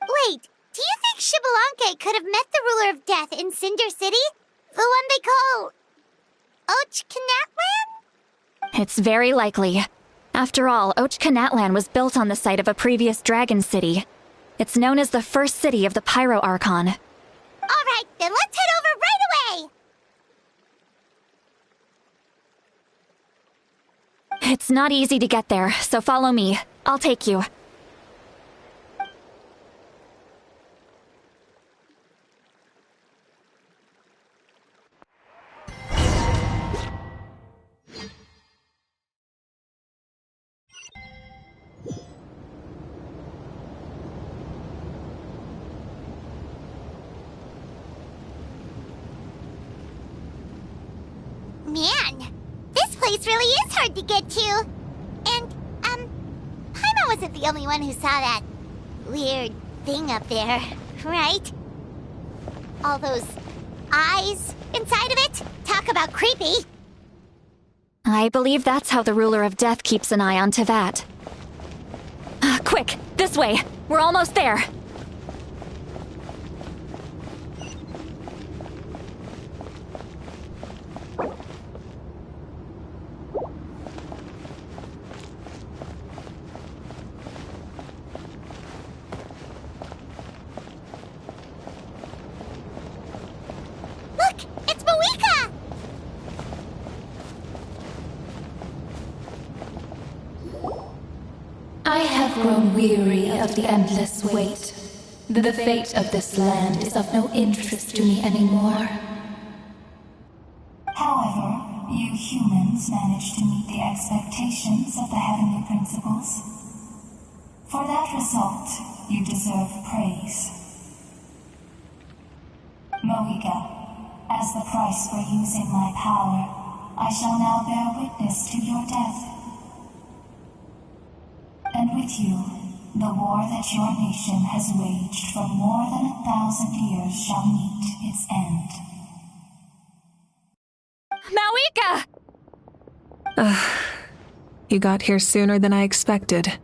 Wait, do you think Xbalanque could have met the Ruler of Death in Cinder City? The one they call... Ochkanatlan? It's very likely. After all, Ochkanatlan was built on the site of a previous dragon city. It's known as the first city of the Pyro Archon. Alright, then let's head over right away! It's not easy to get there, so follow me. I'll take you. Man, this place really is hard to get to. And, Paimon wasn't the only one who saw that weird thing up there, right? All those eyes inside of it? Talk about creepy. I believe that's how the Ruler of Death keeps an eye on Teyvat. Quick, this way! We're almost there! Look! It's Moeka! I have grown weary of the endless wait. The fate of this land is of no interest to me anymore. However, you humans managed to meet the expectations of the Heavenly Principles. For that result, you deserve praise. Moeka, as the price for using my power, I shall now bear witness to your death. And with you, the war that your nation has waged for more than 1,000 years shall meet its end. Moeka! You got here sooner than I expected.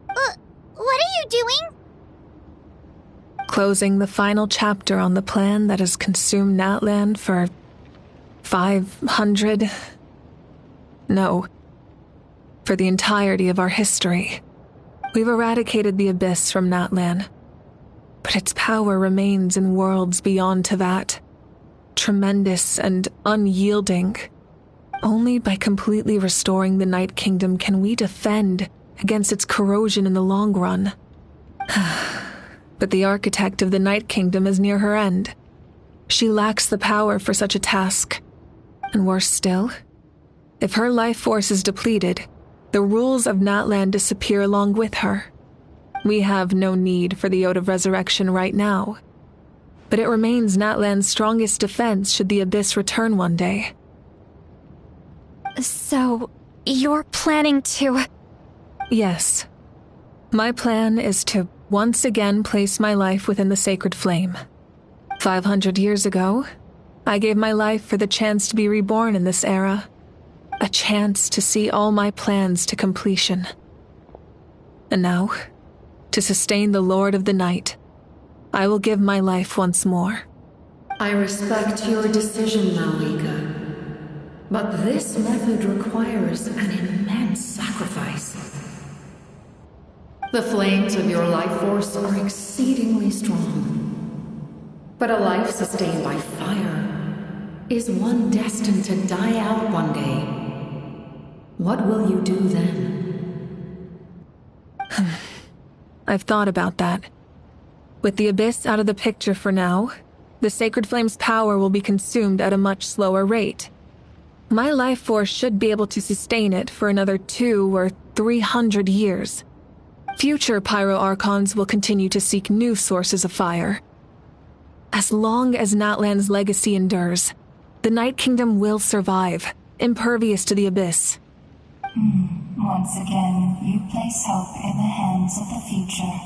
What are you doing? Closing the final chapter on the plan that has consumed Natlan for 500... No. For the entirety of our history. We've eradicated the Abyss from Natlan. But its power remains in worlds beyond Teyvat. Tremendous and unyielding. Only by completely restoring the Night Kingdom can we defend against its corrosion in the long run. But the architect of the Night Kingdom is near her end. She lacks the power for such a task. And worse still, if her life force is depleted, the rules of Natlan disappear along with her. We have no need for the Ode of Resurrection right now. But it remains Natlan's strongest defense should the Abyss return one day. So, you're planning to... Yes. My plan is to once again place my life within the Sacred Flame. 500 years ago, I gave my life for the chance to be reborn in this era. A chance to see all my plans to completion. And now, to sustain the Lord of the Night, I will give my life once more. I respect your decision, Moeka. But this method requires an immense sacrifice. The flames of your life force are exceedingly strong. But a life sustained by fire is one destined to die out one day. What will you do then? I've thought about that. With the Abyss out of the picture for now, the Sacred Flame's power will be consumed at a much slower rate, My life force should be able to sustain it for another 200 or 300 years. Future Pyro-Archons will continue to seek new sources of fire. As long as Natlan's legacy endures, the Night Kingdom will survive, impervious to the Abyss. Once again, you place hope in the hands of the future.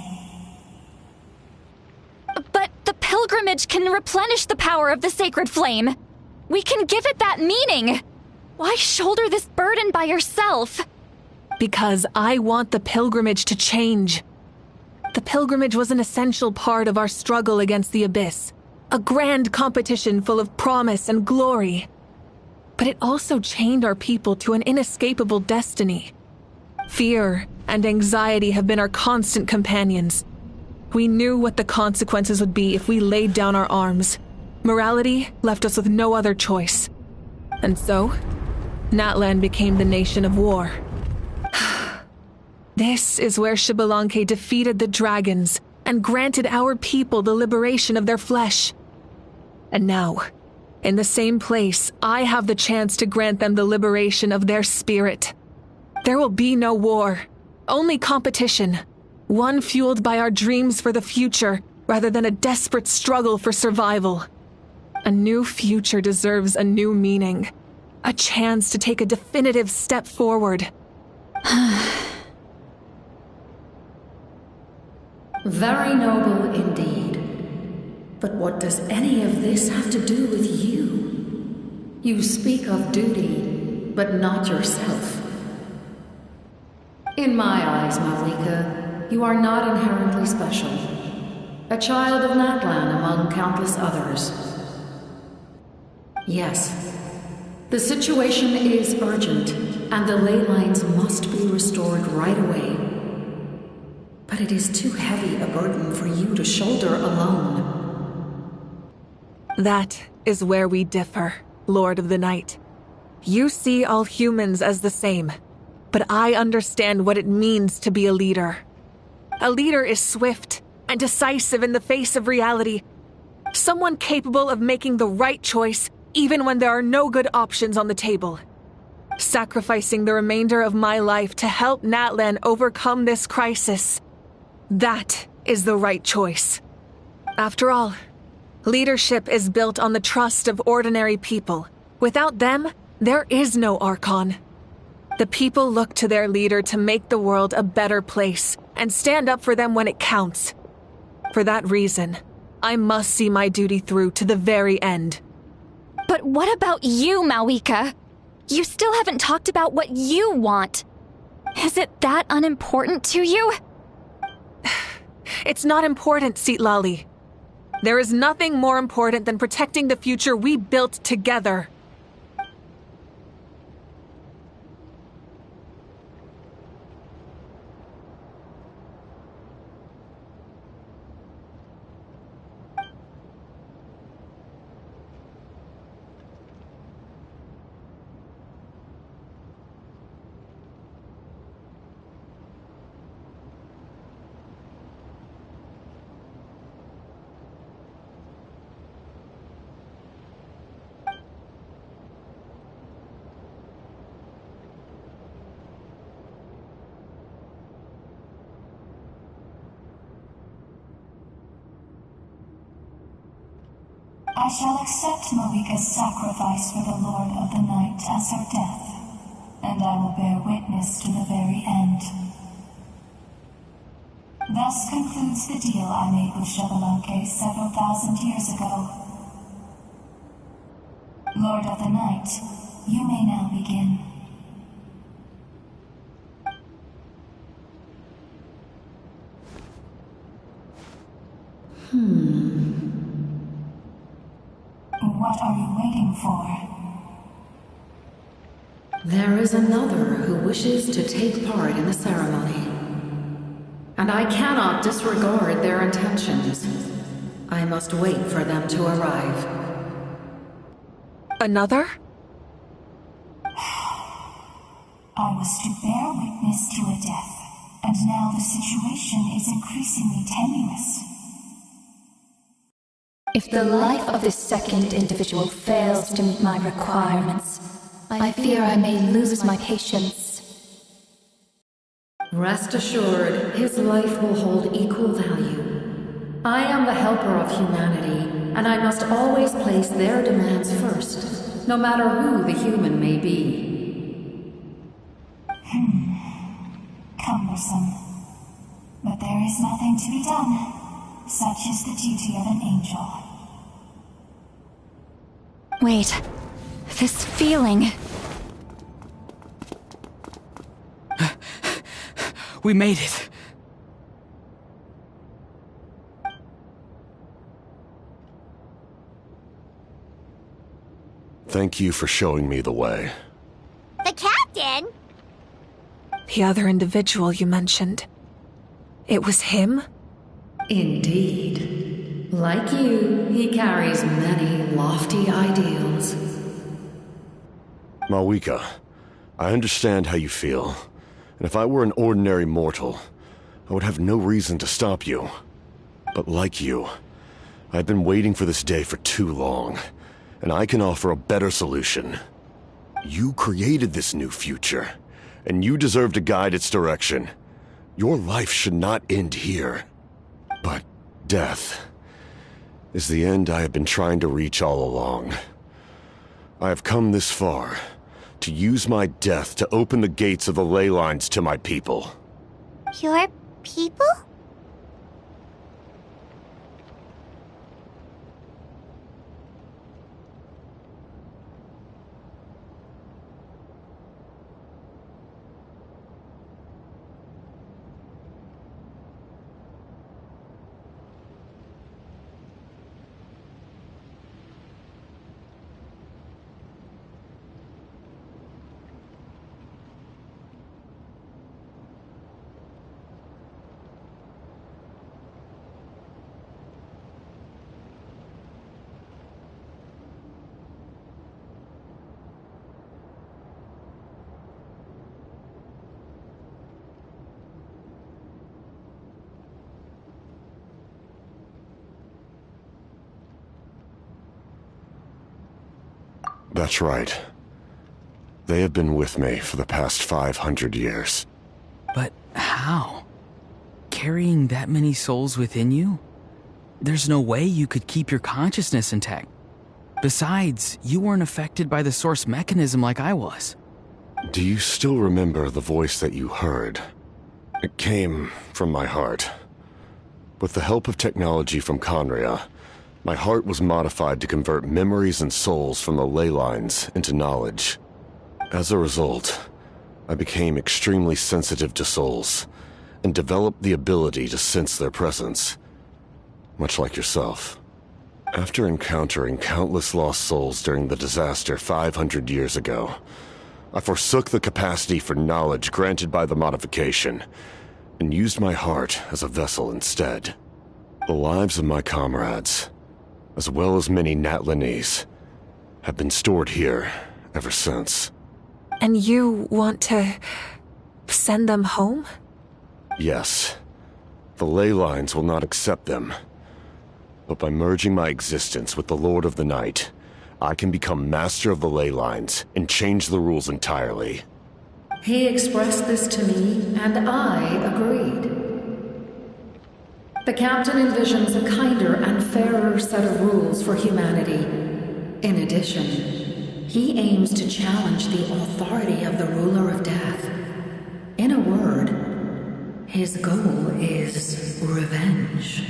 But the pilgrimage can replenish the power of the sacred flame. We can give it that meaning. Why shoulder this burden by yourself? Because I want the pilgrimage to change. The pilgrimage was an essential part of our struggle against the Abyss, a grand competition full of promise and glory. But it also chained our people to an inescapable destiny. Fear and anxiety have been our constant companions. We knew what the consequences would be if we laid down our arms. Morality left us with no other choice. And so, Natlan became the nation of war. This is where Xbalanque defeated the dragons and granted our people the liberation of their flesh. And now, in the same place, I have the chance to grant them the liberation of their spirit. There will be no war, only competition, one fueled by our dreams for the future rather than a desperate struggle for survival. A new future deserves a new meaning, a chance to take a definitive step forward. Very noble indeed. But what does any of this have to do with you? You speak of duty, but not yourself. In my eyes, Malika, you are not inherently special. A child of Natlan among countless others. Yes, the situation is urgent, and the ley lines must be restored right away. But it is too heavy a burden for you to shoulder alone. That is where we differ, Lord of the Night. You see all humans as the same, but I understand what it means to be a leader. A leader is swift and decisive in the face of reality. Someone capable of making the right choice even when there are no good options on the table. Sacrificing the remainder of my life to help Natlan overcome this crisis. That is the right choice. After all, leadership is built on the trust of ordinary people. Without them, there is no Archon. The people look to their leader to make the world a better place and stand up for them when it counts. For that reason, I must see my duty through to the very end. But what about you, Malika? You still haven't talked about what you want. Is it that unimportant to you? It's not important, Citlali. There is nothing more important than protecting the future we built together. I shall accept Malika's sacrifice for the Lord of the Night as her death, and I will bear witness to the very end. Thus concludes the deal I made with Xbalanque several thousand years ago. Lord of the Night, you may now begin. What are you waiting for? There is another who wishes to take part in the ceremony. And I cannot disregard their intentions. I must wait for them to arrive. Another? I was to bear witness to a death, and now the situation is increasingly tenuous. If the life of this second individual fails to meet my requirements, I fear I may lose my patience. Rest assured, his life will hold equal value. I am the helper of humanity, and I must always place their demands first, no matter who the human may be. Cumbersome. But there is nothing to be done. Such is the duty of an angel. Wait. This feeling. We made it. Thank you for showing me the way. The captain? The other individual you mentioned. It was him? Indeed. Like you, he carries many lofty ideals. Malwika, I understand how you feel. And if I were an ordinary mortal, I would have no reason to stop you. But like you, I've been waiting for this day for too long, and I can offer a better solution. You created this new future, and you deserve to guide its direction. Your life should not end here. But death is the end I have been trying to reach all along. I have come this far to use my death to open the gates of the ley lines to my people. Your people? That's right. They have been with me for the past 500 years. But how? Carrying that many souls within you? There's no way you could keep your consciousness intact. Besides, you weren't affected by the source mechanism like I was. Do you still remember the voice that you heard? It came from my heart. With the help of technology from Khaenri'ah, my heart was modified to convert memories and souls from the ley lines into knowledge. As a result, I became extremely sensitive to souls, and developed the ability to sense their presence, much like yourself. After encountering countless lost souls during the disaster 500 years ago, I forsook the capacity for knowledge granted by the modification, and used my heart as a vessel instead. The lives of my comrades, as well as many Natlanese, have been stored here ever since. And you want to send them home? Yes. The ley lines will not accept them. But by merging my existence with the Lord of the Night, I can become master of the ley lines and change the rules entirely. He expressed this to me, and I agreed. The captain envisions a kinder and fairer set of rules for humanity. In addition, he aims to challenge the authority of the ruler of death. In a word, his goal is revenge.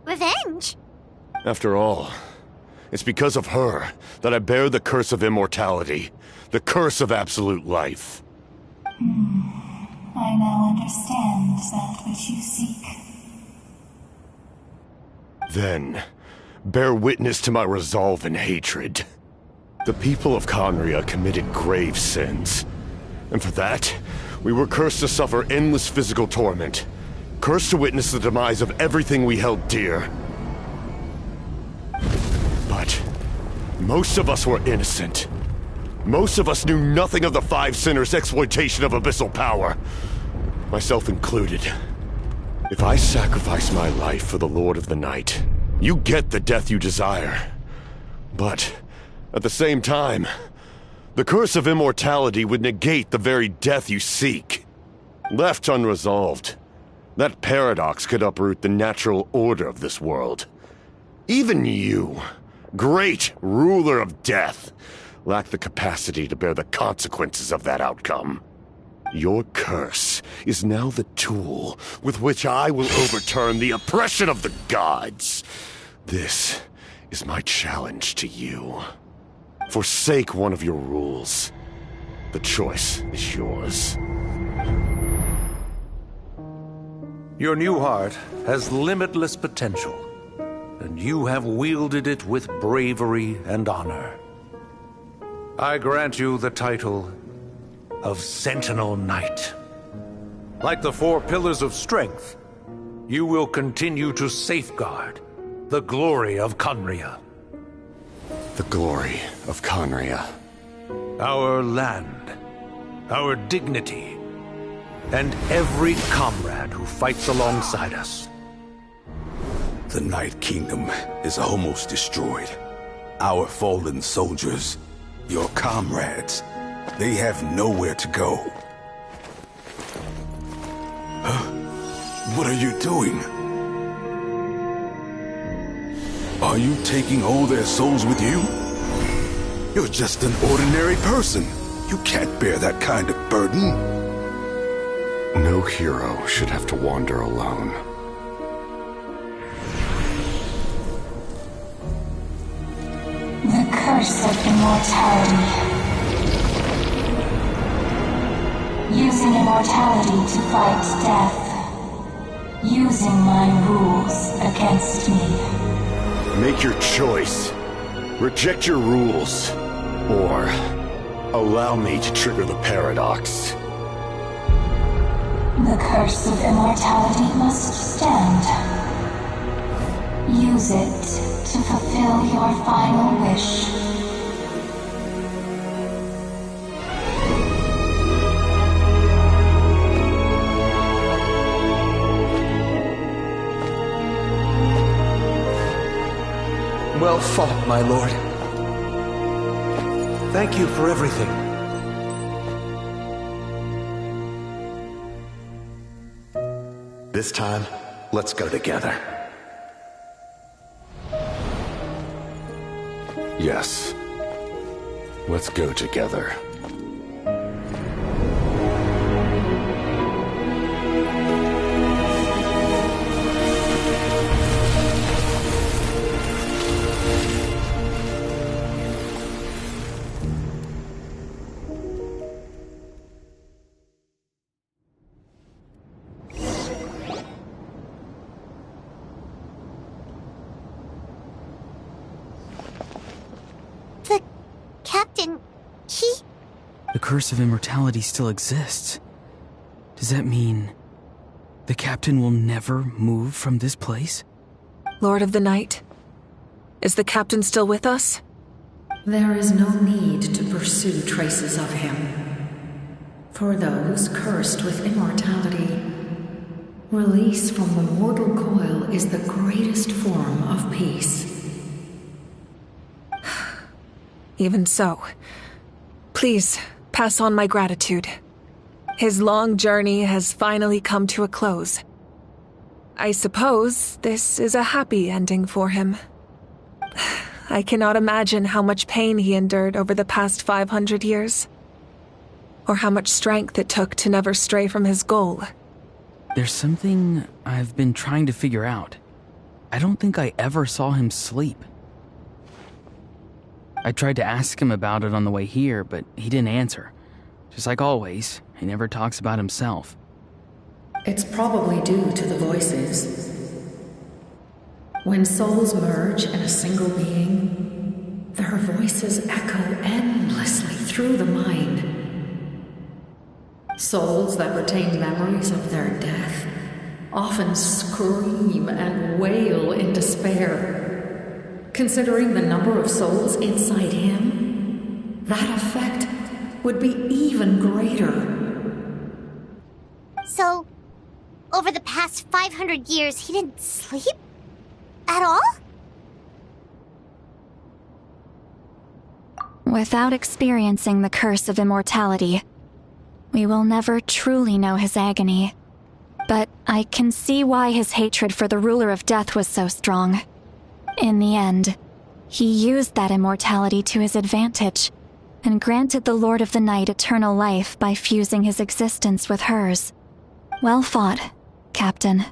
Revenge? After all, it's because of her that I bear the curse of immortality, the curse of absolute life. I now understand that which you seek. Then, bear witness to my resolve and hatred. The people of Khaenri'ah committed grave sins, and for that, we were cursed to suffer endless physical torment, cursed to witness the demise of everything we held dear. But most of us were innocent. Most of us knew nothing of the Five Sinners' exploitation of abyssal power, myself included. If I sacrifice my life for the Lord of the Night, you get the death you desire. But At the same time, the curse of immortality would negate the very death you seek. Left unresolved, that paradox could uproot the natural order of this world. Even you, great ruler of death, lack the capacity to bear the consequences of that outcome. Your curse is now the tool with which I will overturn the oppression of the gods. This is my challenge to you. Forsake one of your rules. The choice is yours. Your new heart has limitless potential, and you have wielded it with bravery and honor. I grant you the title of Sentinel Knight. Like the 4 pillars of strength, you will continue to safeguard the glory of Khaenri'ah. The glory of Khaenri'ah. Our land, our dignity, and every comrade who fights alongside us. The Night Kingdom is almost destroyed. Our fallen soldiers, your comrades, they have nowhere to go. What are you doing? Are you taking all their souls with you? You're just an ordinary person. You can't bear that kind of burden. No hero should have to wander alone. The curse of immortality. Using immortality to fight death. Using my rules against me. Make your choice. Reject your rules. Or allow me to trigger the paradox. The curse of immortality must stand. Use it to fulfill your final wish. Well fought, my lord. Thank you for everything. This time, let's go together. Yes. Let's go together. The curse of immortality still exists. Does that mean the captain will never move from this place? Lord of the Night, is the captain still with us? There is no need to pursue traces of him. For those cursed with immortality, release from the mortal coil is the greatest form of peace. Even so, please pass on my gratitude. His long journey has finally come to a close. I suppose this is a happy ending for him. I cannot imagine how much pain he endured over the past 500 years, or how much strength it took to never stray from his goal. There's something I've been trying to figure out. I don't think I ever saw him sleep. I tried to ask him about it on the way here, but he didn't answer. Just like always, he never talks about himself. It's probably due to the voices. When souls merge in a single being, their voices echo endlessly through the mind. Souls that retain memories of their death often scream and wail in despair. Considering the number of souls inside him, that effect would be even greater. So, over the past 500 years, he didn't sleep? At all? Without experiencing the curse of immortality, we will never truly know his agony. But I can see why his hatred for the ruler of death was so strong. In the end, he used that immortality to his advantage, and granted the Lord of the Night eternal life by fusing his existence with hers. Well fought, Captain.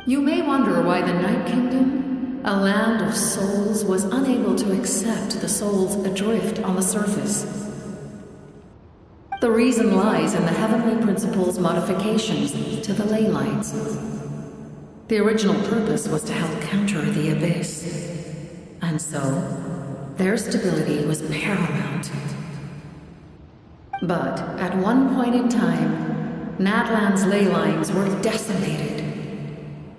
You may wonder why the Night Kingdom, a land of souls, was unable to accept the souls adrift on the surface. The reason lies in the Heavenly Principle's modifications to the ley lines. The original purpose was to help counter the Abyss, and so their stability was paramount. But at one point in time, Natlan's ley lines were decimated.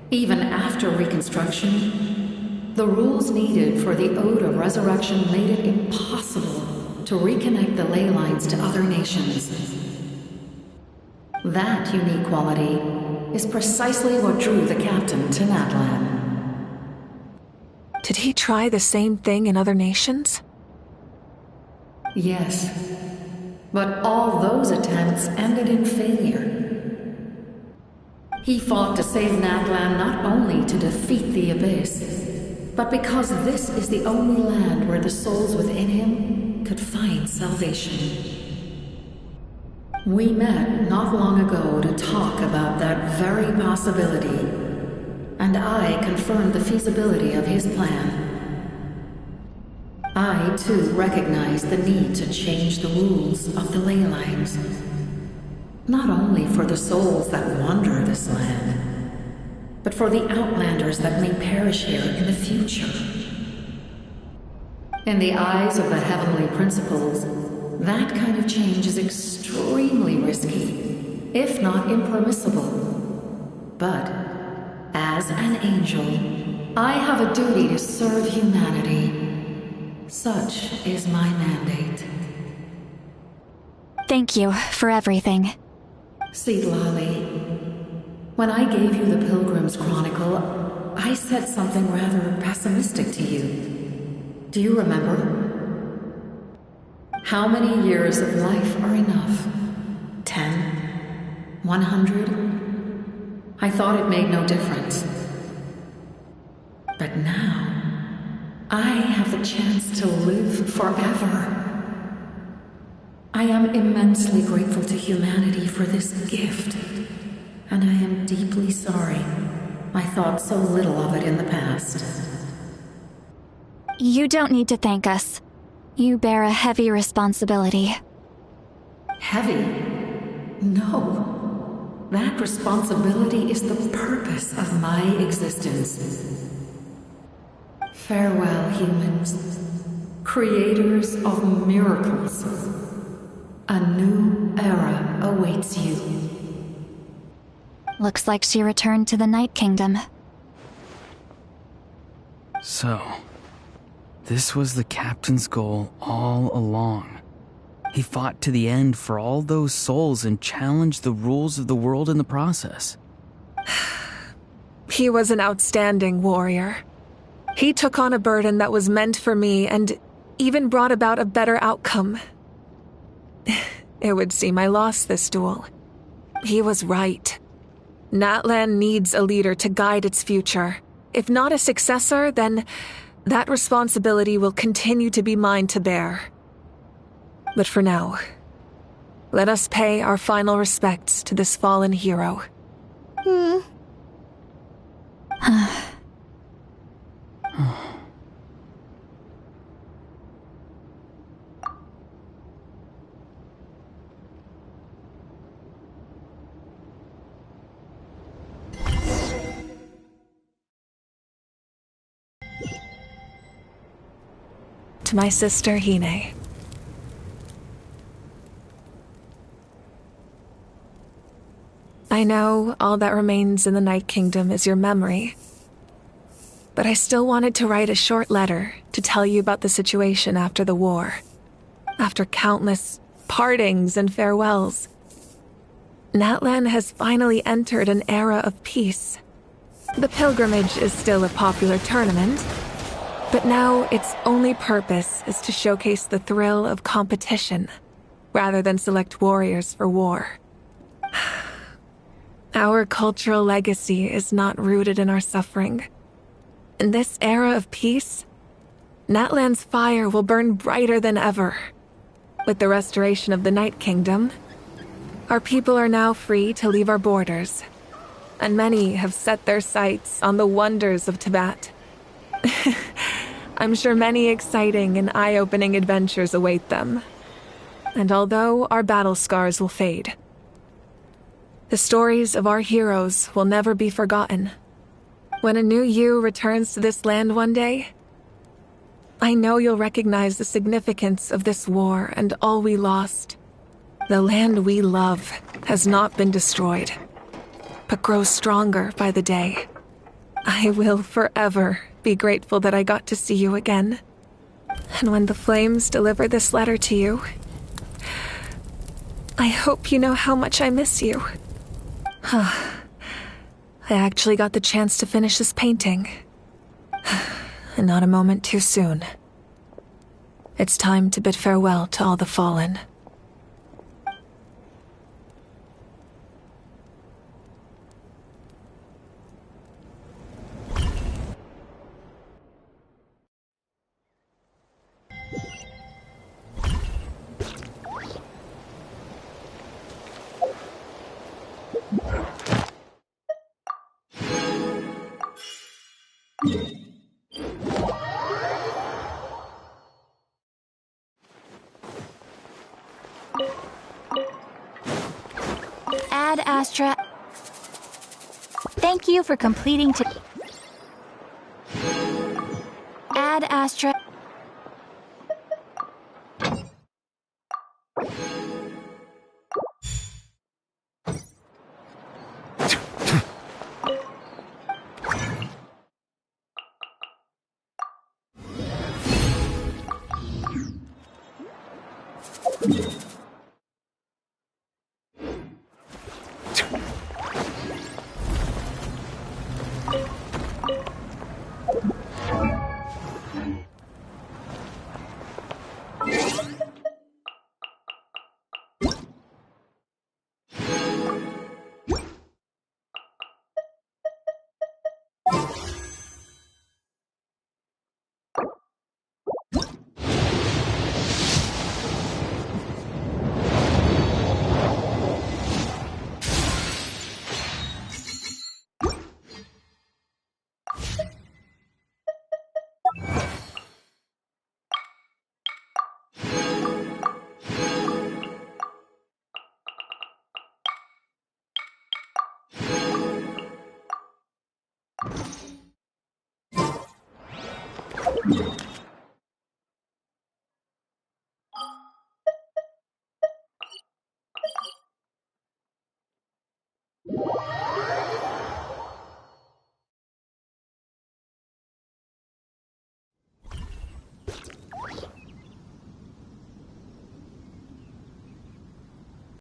Even after reconstruction, the rules needed for the Ode of Resurrection made it impossible to reconnect the ley lines to other nations. That unique quality is precisely what drew the captain to Natlan. Did he try the same thing in other nations? Yes, but all those attempts ended in failure. He fought to save Natlan not only to defeat the Abyss, but because this is the only land where the souls within him could find salvation. We met not long ago to talk about that very possibility, and I confirmed the feasibility of his plan. I, too, recognized the need to change the rules of the ley lines, not only for the souls that wander this land, but for the outlanders that may perish here in the future. In the eyes of the Heavenly Principles, that kind of change is extremely risky, if not impermissible. But, as an angel, I have a duty to serve humanity. Such is my mandate. Thank you for everything. Seedlali, when I gave you the Pilgrim's Chronicle, I said something rather pessimistic to you. Do you remember? How many years of life are enough? 10? 100? I thought it made no difference. But now, I have the chance to live forever. I am immensely grateful to humanity for this gift, and I am deeply sorry I thought so little of it in the past. You don't need to thank us. You bear a heavy responsibility. Heavy? No. That responsibility is the purpose of my existence. Farewell, humans. Creators of miracles. A new era awaits you. Looks like she returned to the Night Kingdom. So, this was the captain's goal all along. He fought to the end for all those souls and challenged the rules of the world in the process. He was an outstanding warrior. He took on a burden that was meant for me and even brought about a better outcome. It would seem I lost this duel. He was right. Natlan needs a leader to guide its future. If not a successor, then that responsibility will continue to be mine to bear. But for now, let us pay our final respects to this fallen hero. To my sister, Hine. I know all that remains in the Night Kingdom is your memory, but I still wanted to write a short letter to tell you about the situation after the war. After countless partings and farewells, Natlan has finally entered an era of peace. The pilgrimage is still a popular tournament, But now its only purpose is to showcase the thrill of competition, rather than select warriors for war. Our cultural legacy is not rooted in our suffering. In this era of peace, Natlan's fire will burn brighter than ever. With the restoration of the Night Kingdom, our people are now free to leave our borders, and many have set their sights on the wonders of Teyvat. I'm sure many exciting and eye-opening adventures await them. And although our battle scars will fade, the stories of our heroes will never be forgotten. When a new you returns to this land one day, I know you'll recognize the significance of this war and all we lost. The land we love has not been destroyed, but grows stronger by the day. I will forever be grateful that I got to see you again. And when the flames deliver this letter to you, I hope you know how much I miss you. I actually got the chance to finish this painting. And not a moment too soon. It's time to bid farewell to all the fallen. Ad Astra. Thank you for completing Ad Astra. You